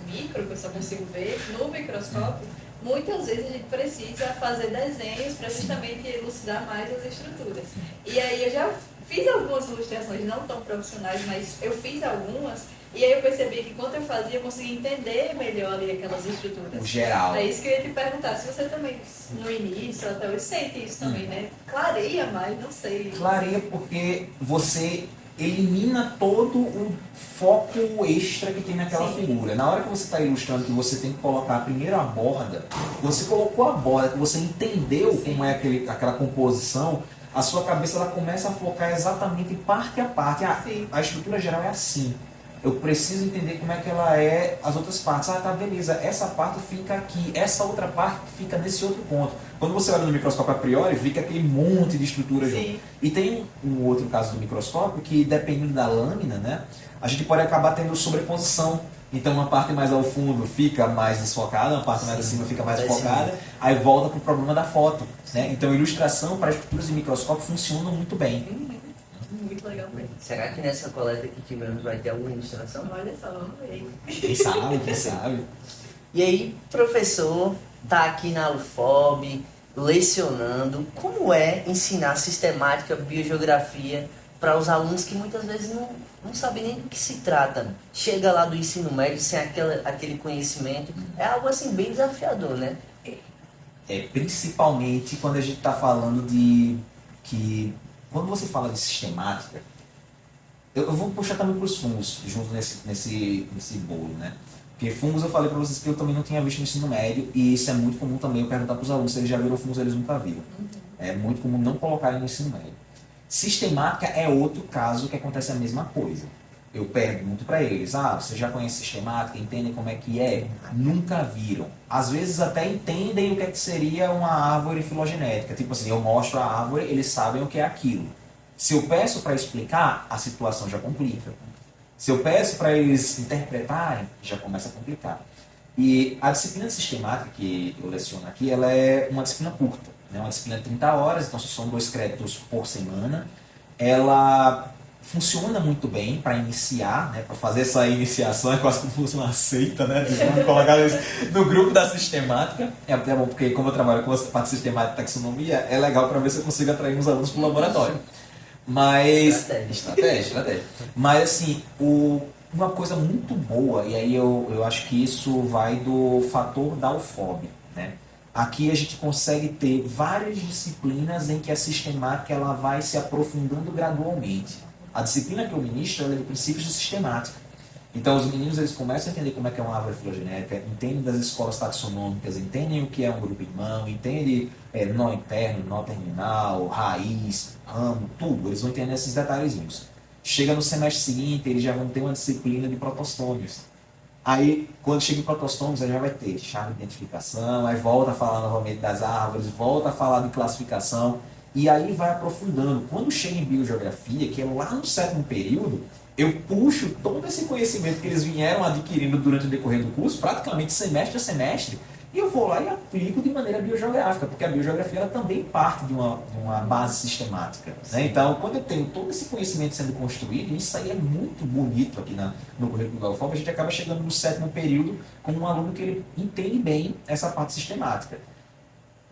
micro, que eu só consigo ver no microscópio, muitas vezes a gente precisa fazer desenhos para justamente elucidar mais as estruturas. E aí eu já fiz algumas ilustrações, não tão profissionais, mas eu fiz algumas. E aí eu percebi que quando eu fazia, eu conseguia entender melhor ali aquelas estruturas. O geral. É isso que eu ia te perguntar, se você também, no início, até hoje, sente isso também, né? Clareia mais, não sei. Clareia porque você elimina todo o foco extra que tem naquela figura. Na hora que você está ilustrando, que você tem que colocar primeiro a borda, você colocou a borda, que você entendeu como é aquela composição, a sua cabeça ela começa a focar exatamente parte a parte. A estrutura geral é assim. eu preciso entender como é que ela é as outras partes. Ah, tá, beleza, essa parte fica aqui, essa outra parte fica nesse outro ponto. Quando você olha no microscópio a priori, fica aquele monte de estrutura junto. E tem um outro caso do microscópio que, dependendo da lâmina, né, a gente pode acabar tendo sobreposição. Então uma parte mais ao fundo fica mais desfocada, uma parte mais acima fica mais focada, aí volta para o problema da foto. Né? Então ilustração para estruturas de microscópio funciona muito bem. Muito legal mesmo. Será que nessa coleta que tivemos vai ter alguma ilustração? Olha só, vamos ver. Quem sabe, quem sabe. E aí, professor, tá aqui na UFOB, lecionando. Como é ensinar sistemática, biogeografia para os alunos que muitas vezes não sabem nem do que se trata? Chega lá do ensino médio sem aquele conhecimento. É algo assim bem desafiador, né? Principalmente quando a gente está falando de que... Quando você fala de sistemática, eu vou puxar também para os fungos, junto nesse bolo, né? Porque fungos eu falei para vocês que eu também não tinha visto no ensino médio, e isso é muito comum também eu perguntar para os alunos se eles já viram fungos, eles nunca viram. É muito comum não colocarem no ensino médio. Sistemática é outro caso que acontece a mesma coisa. Eu pergunto para eles, você já conhece sistemática, entendem como é que é? Nunca viram. Às vezes até entendem o que é que seria uma árvore filogenética. Tipo assim, eu mostro a árvore, eles sabem o que é aquilo. Se eu peço para explicar, a situação já complica. Se eu peço para eles interpretarem, já começa a complicar. E a disciplina de sistemática que eu leciono aqui, ela é uma disciplina curta. Né? Uma disciplina de 30 horas, então são 2 créditos por semana. Ela funciona muito bem para iniciar, né? Para fazer essa iniciação, é quase como se fosse uma seita, né? Vamos colocar isso no grupo da sistemática. É até bom, porque como eu trabalho com a parte de sistemática e taxonomia, é legal para ver se eu consigo atrair uns alunos para o laboratório. Mas... Estratégia. Mas assim, uma coisa muito boa, e aí eu acho que isso vai do fator da UFOB, né? Aqui a gente consegue ter várias disciplinas em que a sistemática ela vai se aprofundando gradualmente. A disciplina que eu ministro é de princípios de sistemática. Então os meninos eles começam a entender como é que é uma árvore filogenética, entendem das escolas taxonômicas, entendem o que é um grupo irmão, entendem nó interno, nó terminal, raiz, ramo, tudo. Eles vão entender esses detalhezinhos. Chega no semestre seguinte, eles já vão ter uma disciplina de protostômios. Aí, quando chega em protostômios, ele já vai ter chave de identificação, aí volta a falar novamente das árvores, volta a falar de classificação, e aí vai aprofundando. Quando chega em biogeografia, que é lá no 7º período, eu puxo todo esse conhecimento que eles vieram adquirindo durante o decorrer do curso, praticamente semestre a semestre, e eu vou lá e aplico de maneira biogeográfica, porque a biogeografia ela também parte de uma base sistemática. Né? Então, quando eu tenho todo esse conhecimento sendo construído, isso aí é muito bonito aqui no currículo da UFOB, a gente acaba chegando no 7º período com um aluno que ele entende bem essa parte sistemática.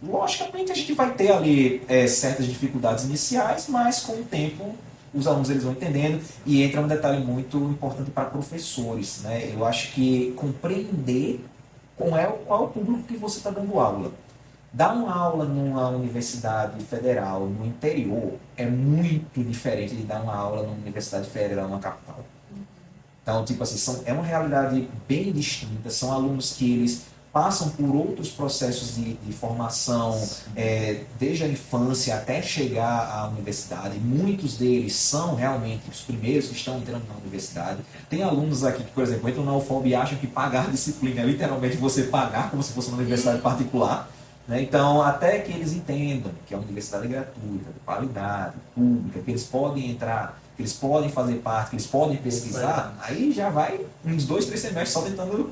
Logicamente, a gente vai ter ali certas dificuldades iniciais, mas com o tempo os alunos eles vão entendendo, e entra um detalhe muito importante para professores. Né? Eu acho que compreender qual é o público que você está dando aula. Dar uma aula numa universidade federal no interior é muito diferente de dar uma aula numa universidade federal na capital. Então, tipo assim, é uma realidade bem distinta, são alunos que eles passam por outros processos de formação, desde a infância até chegar à universidade. Muitos deles são realmente os primeiros que estão entrando na universidade. Tem alunos aqui que, por exemplo, entram na UFOB e acham que pagar disciplina é literalmente você pagar como se fosse uma universidade particular. Né? Então, até que eles entendam que a universidade é gratuita, de qualidade, pública, que eles podem entrar, que eles podem fazer parte, que eles podem pesquisar, aí já vai uns 2, 3 semestres só tentando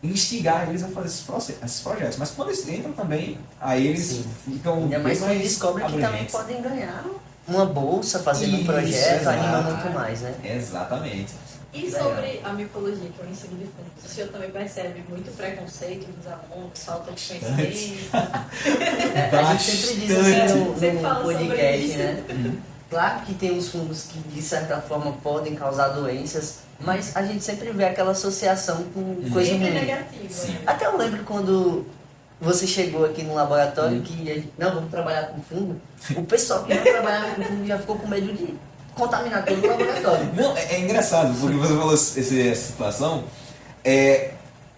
instigar eles a fazer esses projetos. Mas quando eles entram também, aí eles ficam ainda mais quando descobrem que também podem ganhar uma bolsa fazendo um projeto, anima muito mais, né? Exatamente. E sobre a micologia, que é o ensino de fungos, o senhor também percebe muito preconceito dos alunos, falta de conhecimento? A gente sempre diz assim no podcast, isso, né? Claro que tem os fungos que de certa forma podem causar doenças, mas a gente sempre vê aquela associação com coisa ruim. Negativa. Né? Até eu lembro quando você chegou aqui no laboratório que não, vamos trabalhar com fungo. O pessoal que não trabalhava com fungo já ficou com medo de contaminar todo o laboratório. Não, é engraçado, porque você falou essa situação,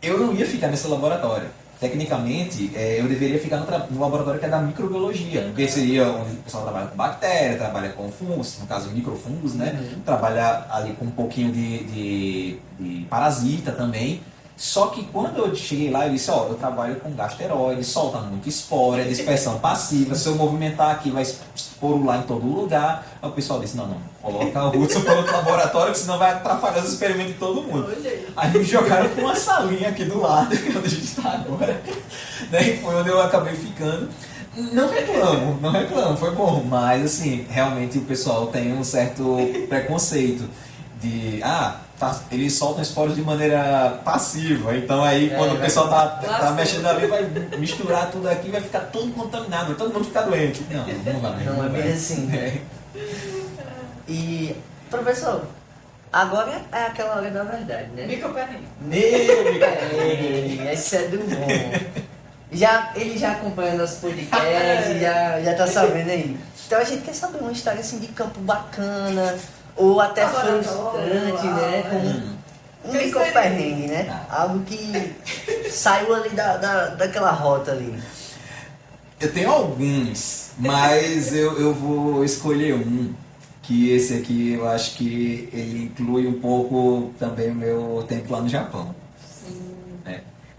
eu não ia ficar nesse laboratório. tecnicamente, eu deveria ficar no laboratório que é da microbiologia, porque seria onde o pessoal trabalha com bactéria, trabalha com fungos, no caso microfungos, né? Trabalha ali com um pouquinho de parasita também. Só que quando eu cheguei lá, eu disse, eu trabalho com gasteroide, solta muito espora, é dispersão passiva, se eu movimentar aqui vai esporular em todo lugar. Aí o pessoal disse, não, coloca o Hudson para outro laboratório, que senão vai atrapalhar os experimentos de todo mundo. Aí me jogaram para uma salinha aqui do lado, que é onde a gente está agora, né? E foi onde eu acabei ficando. Não reclamo, foi bom, mas assim, realmente o pessoal tem um certo preconceito de, eles soltam esporos de maneira passiva, então aí quando o pessoal tá mexendo ali, vai misturar tudo aqui, vai ficar tudo contaminado, vai todo mundo ficar doente. Não vai. Não é bem assim, né? E, professor, agora é aquela hora da verdade, né? Microperrengue. Esse é do bom. Ele já acompanha nosso podcast, já tá sabendo aí. Então a gente quer saber uma história assim de campo bacana, ou até frustrante, né? Como um microperrengue, né? Algo que saiu ali daquela rota ali. Eu tenho alguns, mas eu vou escolher um, que esse aqui eu acho que ele inclui um pouco também o meu tempo lá no Japão.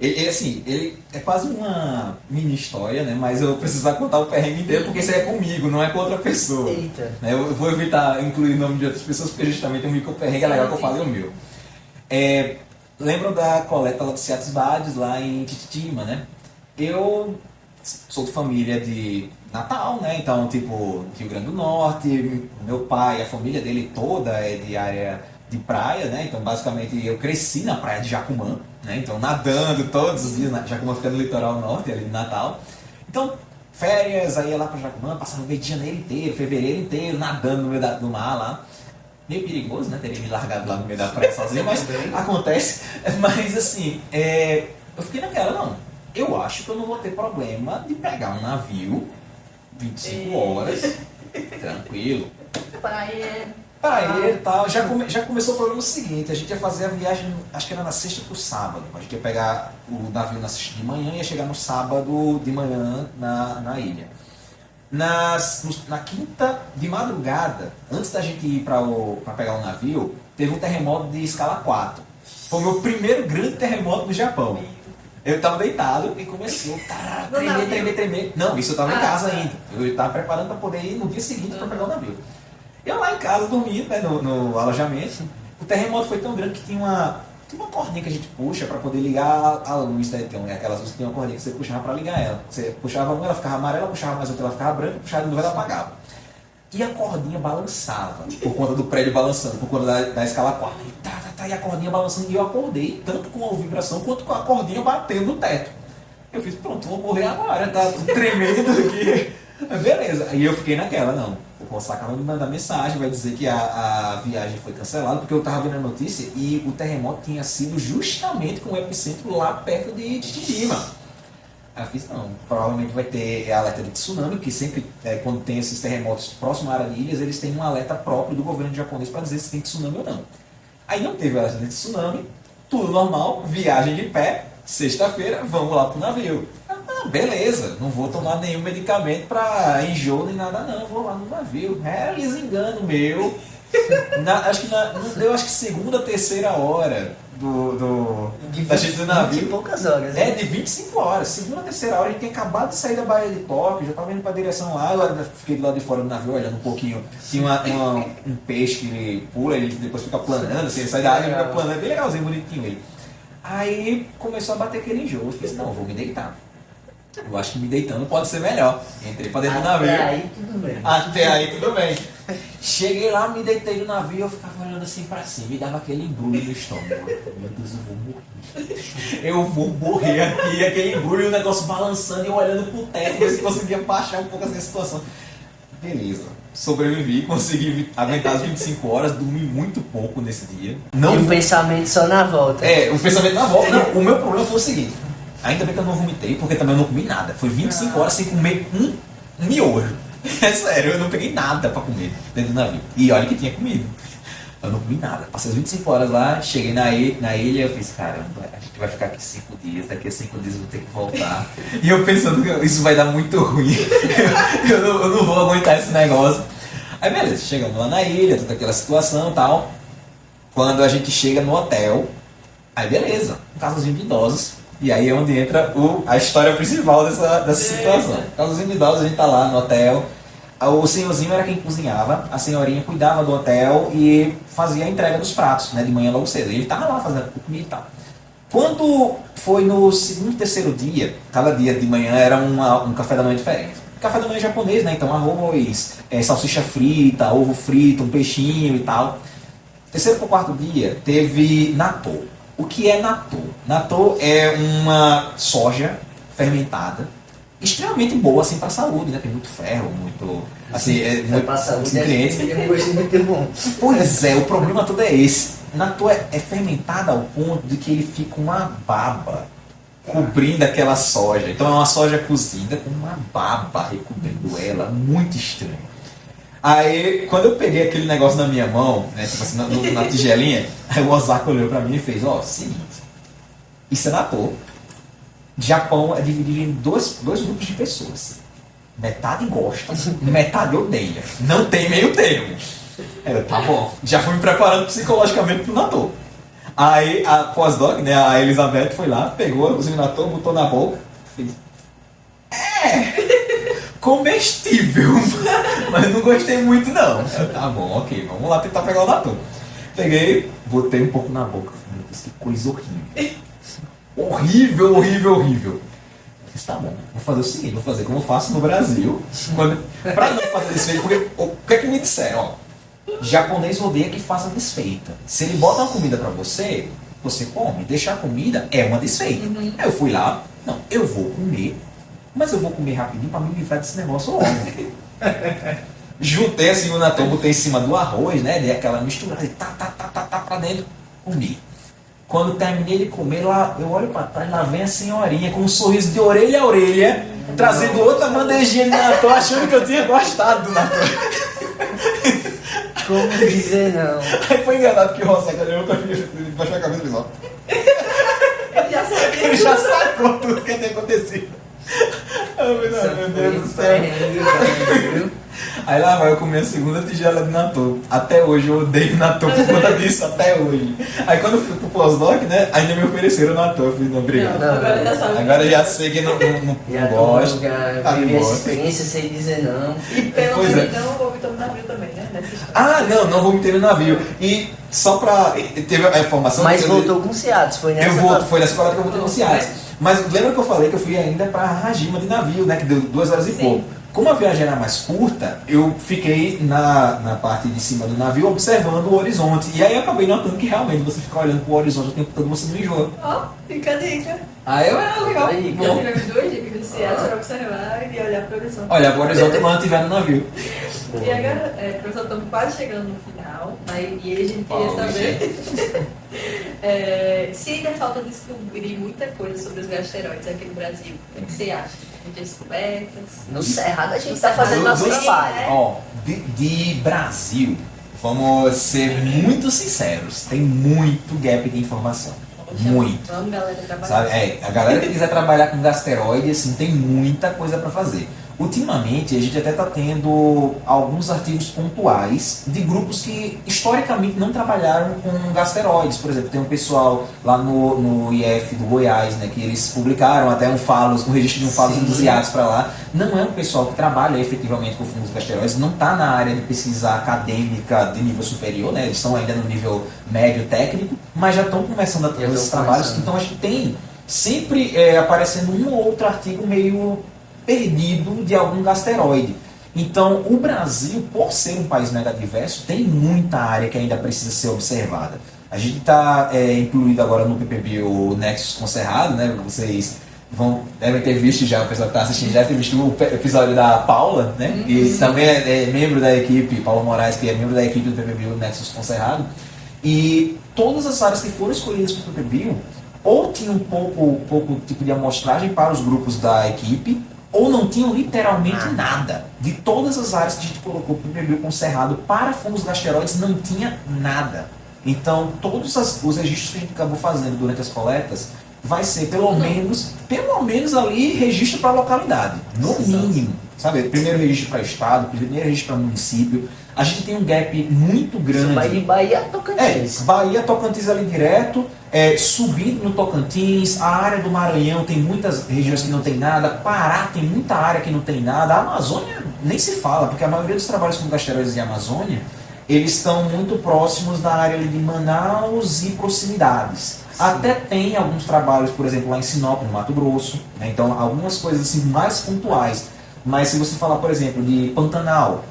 Ele é quase uma mini história, né? Mas eu vou precisar contar o perrengue inteiro, porque isso é comigo, não é com outra pessoa. Eita. Eu vou evitar incluir o nome de outras pessoas, porque justamente o microperrengue é legal que eu fale o meu. Lembram da coleta lá do Seatos Bades, lá em Tititima, né? Eu sou de família de Natal, né? Então, tipo, Rio Grande do Norte, meu pai, a família dele toda é de área de praia, né? Então, basicamente, eu cresci na praia de Jacumã, né? Então, nadando todos os dias, Jacumã fica no litoral norte, ali de Natal. Então, férias, aí ia lá pra Jacumã, passava o mês de janeiro inteiro, fevereiro inteiro, nadando no meio do mar lá. Meio perigoso, né? Teria me largado lá no meio da praia sozinho, mas acontece. Mas, assim, eu fiquei naquela, não. Eu acho que eu não vou ter problema de pegar um navio 25 horas, tranquilo. Praia e tal. Já começou o problema seguinte, a gente ia fazer a viagem, acho que era na sexta pro sábado. A gente ia pegar o navio na sexta de manhã e ia chegar no sábado de manhã na ilha. Na quinta de madrugada, antes da gente ir para pegar o navio, teve um terremoto de escala 4. Foi o meu primeiro grande terremoto no Japão. Eu estava deitado e começou a tremer. Não, isso eu estava em casa ainda. Eu estava preparando para poder ir no dia seguinte para pegar o navio. Eu lá em casa, dormindo, né, no alojamento, o terremoto foi tão grande que tinha uma cordinha que a gente puxa para poder ligar a luz, né? Tem aquelas luzes que tem uma cordinha que você puxava para ligar ela. Você puxava uma, ela ficava amarela, puxava mais outra, ela ficava branca, puxava de novo, ela apagava. E a cordinha balançava, por conta do prédio balançando, por conta da escala 4. E a cordinha balançando, e eu acordei, tanto com a vibração quanto com a cordinha batendo no teto. Eu fiz, pronto, vou morrer agora, tá tremendo aqui. Beleza, aí eu fiquei naquela, não. O Consa acaba de mandar mensagem, vai dizer que a viagem foi cancelada, porque eu tava vendo a notícia e o terremoto tinha sido justamente com o epicentro lá perto de Tititima. Aí eu fiz, não, provavelmente vai ter alerta de tsunami, que sempre, quando tem esses terremotos próximo à área de ilhas, eles têm um alerta próprio do governo japonês para dizer se tem tsunami ou não. Aí não teve alerta de tsunami, tudo normal, viagem de pé, sexta-feira, vamos lá pro navio. Beleza, não vou tomar nenhum medicamento para enjoo nem nada não, vou lá no navio. Desengano meu. Acho que segunda, terceira hora da gente do navio. 20 e poucas horas. Né? De 25 horas. Segunda, terceira hora, a gente tinha acabado de sair da Baía de Tóquio, já estava indo para a direção lá, eu fiquei do lado de fora do navio olhando um pouquinho. Tinha um peixe que ele pula, ele depois fica planando, assim, ele sai da água e fica planando, bem legalzinho, bonitinho ele. Aí começou a bater aquele enjoo, eu fiz, não, eu vou me deitar. Eu acho que me deitando pode ser melhor. Entrei pra dentro do navio. Até aí tudo bem. Cheguei lá, me deitei no navio, eu ficava olhando assim pra cima e dava aquele embrulho no estômago. Meu Deus, eu vou morrer aqui, aquele embrulho, o negócio balançando e eu olhando pro teto, ver se conseguia baixar um pouco essa situação. Beleza. Sobrevivi, consegui aguentar as 25 horas, dormi muito pouco nesse dia. E o pensamento só na volta. O pensamento na volta. Não, o meu problema foi o seguinte. Ainda bem que eu não vomitei, porque também eu não comi nada. Foi 25 horas sem comer um miojo. É sério, eu não peguei nada pra comer dentro do navio. E olha que tinha comido. Eu não comi nada. Passei as 25 horas lá, cheguei na ilha, eu fiz, caramba, a gente vai ficar aqui 5 dias, daqui a 5 dias eu vou ter que voltar. E eu pensando que isso vai dar muito ruim. eu não vou aguentar esse negócio. Aí beleza, chegamos lá na ilha, toda aquela situação e tal. Quando a gente chega no hotel, aí beleza, um casalzinho de idosos. E aí é onde entra a história principal dessa situação. Casalzinho de idosos, a gente tá lá no hotel. O senhorzinho era quem cozinhava, a senhorinha cuidava do hotel e fazia a entrega dos pratos, né, de manhã logo cedo. Ele tava lá fazendo comida e tal. Quando foi no segundo, terceiro dia, cada dia de manhã era um café da manhã diferente. Café da manhã japonês, né, então arroz, salsicha frita, ovo frito, um peixinho e tal. Terceiro para o quarto dia teve natto. O que é natto? Natto é uma soja fermentada, extremamente boa assim para a saúde, né? Tem muito ferro, muito assim, muito para a saúde nutrientes. é um gosto muito bom. Pois é, o problema todo é esse. Natto é fermentada ao ponto de que ele fica uma baba cobrindo aquela soja. Então é uma soja cozida com uma baba recobrindo ela, muito estranho. Aí, quando eu peguei aquele negócio na minha mão, né, tipo assim, na tigelinha, aí o Osaka olhou pra mim e fez, seguinte, isso é natto. Japão é dividido em dois grupos de pessoas. Metade gosta, metade odeia. Não tem meio termo. Tá bom. Já fui me preparando psicologicamente pro natto. Aí a pós-doc, né, a Elizabeth foi lá, pegou o natto, botou na boca, fez... comestível, mas não gostei muito não. Tá bom, ok, vamos lá tentar pegar o natto. Peguei, botei um pouco na boca. Meu Deus, que coisa horrível. Horrível, horrível, horrível. Mas tá bom, vou fazer o seguinte, vou fazer como eu faço no Brasil. Pra não fazer desfeita, porque o que é que me disseram? Japonês odeia que faça desfeita. Se ele bota uma comida pra você, você come. Deixar a comida é uma desfeita. Aí eu fui lá, não, eu vou comer, mas eu vou comer rapidinho pra me livrar desse negócio logo. Juntei assim o natto, botei em cima do arroz, né? Dei aquela misturada e tá pra dentro, comi. Quando terminei de comer, lá, eu olho pra trás, lá vem a senhorinha com um sorriso de orelha a orelha, trazendo outra bandejinha de natto, achando que eu tinha gostado do natto. Como dizer não? Aí foi enganado que o Rosseca olhou pra mim e baixou a cabeça e fez, Ele já sabia. ele já sacou tudo que tinha acontecido. Meu Deus do céu. Aí lá vai eu comer a segunda tigela de natto. Até hoje eu odeio natto por conta disso, até hoje. Aí quando eu fui pro pós-doc, né, ainda me ofereceram natto. Eu falei, não, obrigado. Não, agora já sabe. Agora já sei que não gosto. Já vivi essa experiência sem dizer não. E pelo Pois menos é. não vomitou no navio também, né? Nessa história. Ah, não vomitei no navio. E só pra... Teve a informação... Mas que voltou com Ciados, foi nessa Foi nessa parada que eu voltei com Ciados. Mas lembra que eu falei que eu fui ainda pra Hajima de navio, né? Que deu 2 horas e Sim. pouco. Como a viagem era mais curta, eu fiquei na parte de cima do navio observando o horizonte. E aí eu acabei notando que realmente você ficar olhando pro horizonte o tempo todo, você não enjoa. Ó, fica a dica. Aí eu, legal. Aí, Já Bom, tivemos 2 dicas de ciência para observar e olhar para o horizonte. olha pro horizonte quando estiver no navio. E agora, professor, estamos quase chegando no final, né? E aí a gente queria Paulo, saber se ainda falta descobrir muita coisa sobre os gasteróides aqui no Brasil. O que você acha? Muitas descobertas? No Cerrado a gente No tá fazendo Cerrado, nosso sim, trabalho. né? Ó, de Brasil, vamos ser muito sinceros, tem muito gap de informação. Muito. Vamos, galera, trabalhar. Sabe? A galera que quiser trabalhar com gasteroide, assim, tem muita coisa para fazer. Ultimamente, a gente até está tendo alguns artigos pontuais de grupos que historicamente não trabalharam com gasteroides. Por exemplo, tem um pessoal lá no IF do Goiás, né, que eles publicaram até um registro de um falos entusiastas para lá. Não é um pessoal que trabalha efetivamente com fungos gasteroides, não está na área de pesquisa acadêmica de nível superior, né, eles estão ainda no nível médio técnico, mas já estão começando a ter esses trabalhos. Então a gente tem sempre aparecendo um ou outro artigo meio perdido de algum gasteroide. Então, o Brasil, por ser um país megadiverso, tem muita área que ainda precisa ser observada. A gente está incluído agora no PPB o Nexus com Cerrado, né? Vocês devem ter visto já, o pessoal que está assistindo deve ter visto o episódio da Paula, né? Que também é membro da equipe, Paula Moraes, que é membro da equipe do PPB o Nexus com Cerrado. E todas as áreas que foram escolhidas para o PPB ou tinham pouco tipo de amostragem para os grupos da equipe, ou não tinham literalmente nada. De todas as áreas que a gente colocou para o PBio com Cerrado para fungos gasteroides, não tinha nada. Então, todos os registros que a gente acabou fazendo durante as coletas vai ser pelo menos ali registro para localidade, no mínimo. Sabe? Primeiro registro para estado, primeiro registro para município. A gente tem um gap muito grande. Vai de Bahia a Tocantins. Bahia, Tocantins ali direto, subindo no Tocantins, a área do Maranhão tem muitas regiões que não tem nada, Pará tem muita área que não tem nada, a Amazônia nem se fala, porque a maioria dos trabalhos com gasteroides de Amazônia, eles estão muito próximos da área ali de Manaus e proximidades. Sim. Até tem alguns trabalhos, por exemplo, lá em Sinop, no Mato Grosso, né? Então algumas coisas assim mais pontuais. Mas se você falar, por exemplo, de Pantanal,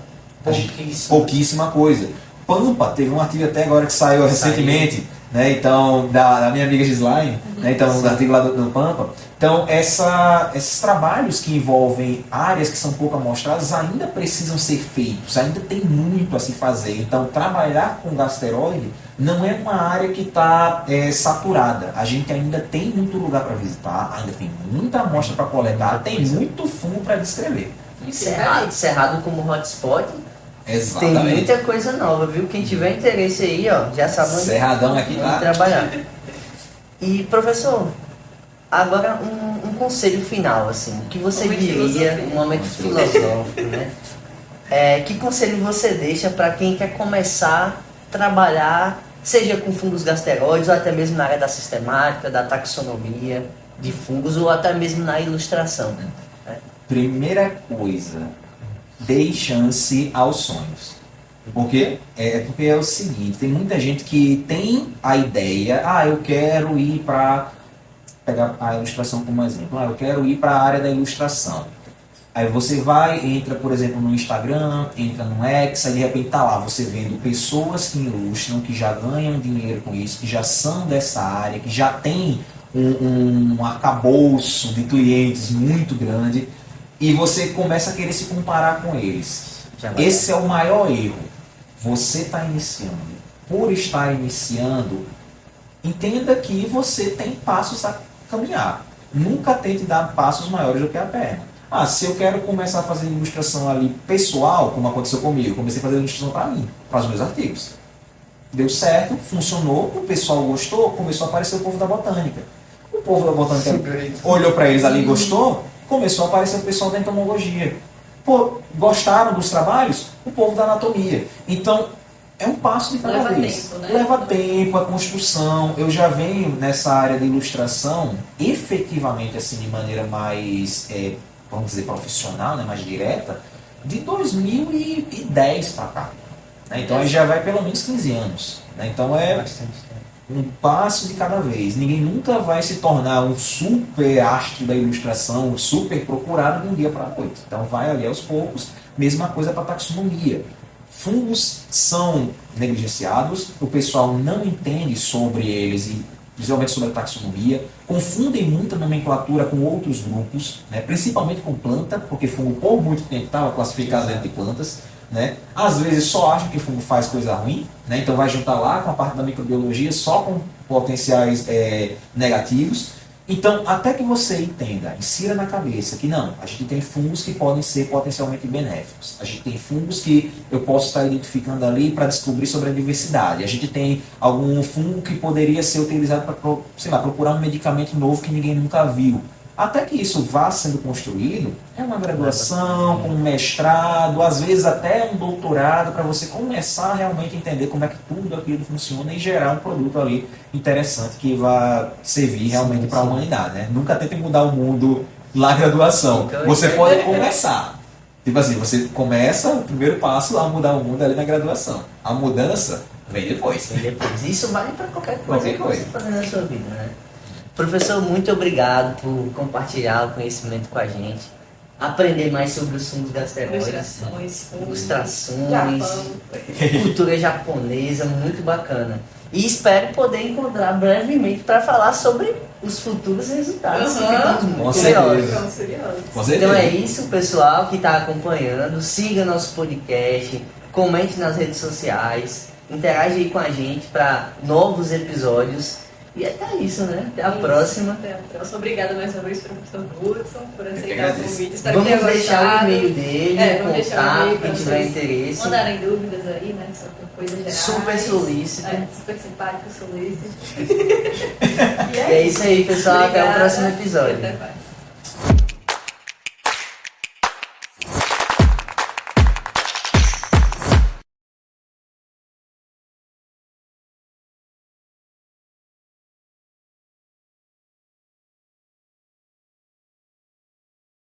pouquíssima coisa. Pampa, teve um artigo até agora que saiu recentemente, né? Então, da minha amiga Gislaine, né? Então, um artigo lá do Pampa. Então, esses trabalhos que envolvem áreas que são pouco amostradas ainda precisam ser feitos, ainda tem muito a se fazer. Então, trabalhar com gasteroide não é uma área que está saturada. A gente ainda tem muito lugar para visitar, ainda tem muita amostra para coletar, tem muito fungo para descrever. E Cerrado como hotspot, exatamente. Tem muita coisa nova, viu? Quem tiver interesse aí, ó, já sabe onde Cerradão aqui lá trabalhar. E, professor, agora um conselho final, assim, o que você diria, um momento filosófico, né? Que conselho você deixa para quem quer começar a trabalhar, seja com fungos gasteroides, ou até mesmo na área da sistemática, da taxonomia de fungos, ou até mesmo na ilustração? Né? Primeira coisa, dê chance aos sonhos. Porque é o seguinte, tem muita gente que tem a ideia, eu quero ir para, pegar a ilustração como exemplo, eu quero ir para a área da ilustração. Aí você entra, por exemplo, no Instagram, entra no X, aí de repente tá lá, você vendo pessoas que ilustram, que já ganham dinheiro com isso, que já são dessa área, que já tem um arcabouço de clientes muito grande, e você começa a querer se comparar com eles. Esse é o maior erro. Você está iniciando. Por estar iniciando, entenda que você tem passos a caminhar. Nunca tente dar passos maiores do que a perna. Se eu quero começar a fazer ilustração ali pessoal, como aconteceu comigo, comecei a fazer ilustração para mim, para os meus artigos. Deu certo, funcionou, o pessoal gostou, começou a aparecer o povo da botânica. O povo da botânica olhou para eles ali e gostou, começou a aparecer o pessoal da entomologia. Gostaram dos trabalhos? O povo da anatomia. Então, é um passo de cada vez. Tempo, né? Leva tempo, a construção. Eu já venho nessa área de ilustração, efetivamente, assim, de maneira mais, vamos dizer, profissional, né, mais direta, de 2010 para cá. Né? Então, aí já vai pelo menos 15 anos. Né? Então, um passo de cada vez. Ninguém nunca vai se tornar um super astro da ilustração, um super procurado de um dia para a noite. Então vai ali aos poucos. Mesma coisa para taxonomia. Fungos são negligenciados, o pessoal não entende sobre eles e principalmente sobre a taxonomia, confundem muita nomenclatura com outros grupos, né? Principalmente com planta, porque fungo por muito tempo estava classificado dentro de plantas. Né? Às vezes só acham que fungo faz coisa ruim, né? Então vai juntar lá com a parte da microbiologia só com potenciais negativos. Então, até que você entenda, insira na cabeça que não, a gente tem fungos que podem ser potencialmente benéficos. A gente tem fungos que eu posso estar identificando ali para descobrir sobre a diversidade. A gente tem algum fungo que poderia ser utilizado para, sei lá, procurar um medicamento novo que ninguém nunca viu. Até que isso vá sendo construído, é uma graduação, com um mestrado, às vezes até um doutorado, para você começar a realmente entender como é que tudo aquilo funciona e gerar um produto ali interessante que vai servir realmente para a humanidade. Né? Nunca tente mudar o mundo na graduação. Você pode começar. Tipo assim, você começa o primeiro passo a mudar o mundo ali na graduação. A mudança vem depois. Isso vale para qualquer coisa que você fazer na sua vida, né? Professor, muito obrigado por compartilhar o conhecimento com a gente, aprender mais sobre os fungos gasteroides, ilustrações, cultura japonesa, muito bacana. E espero poder encontrar brevemente para falar sobre os futuros resultados. Com certeza. Então é isso, pessoal que está acompanhando. Siga nosso podcast, comente nas redes sociais, interage aí com a gente para novos episódios. E até isso, né? Até a próxima. Até a próxima. Obrigada mais uma vez, professor Hudson, por aceitar o agradeço. convite. Espero que tenha Vamos deixar o gostado. e-mail dele, vamos deixar o contato, e-mail pra quem tiver vocês interesse. mandarem dúvidas aí, né? Sobre coisas gerais. Super solícito. Super simpático, solícito. E é isso aí, pessoal. Até o Obrigada. próximo episódio. Até mais.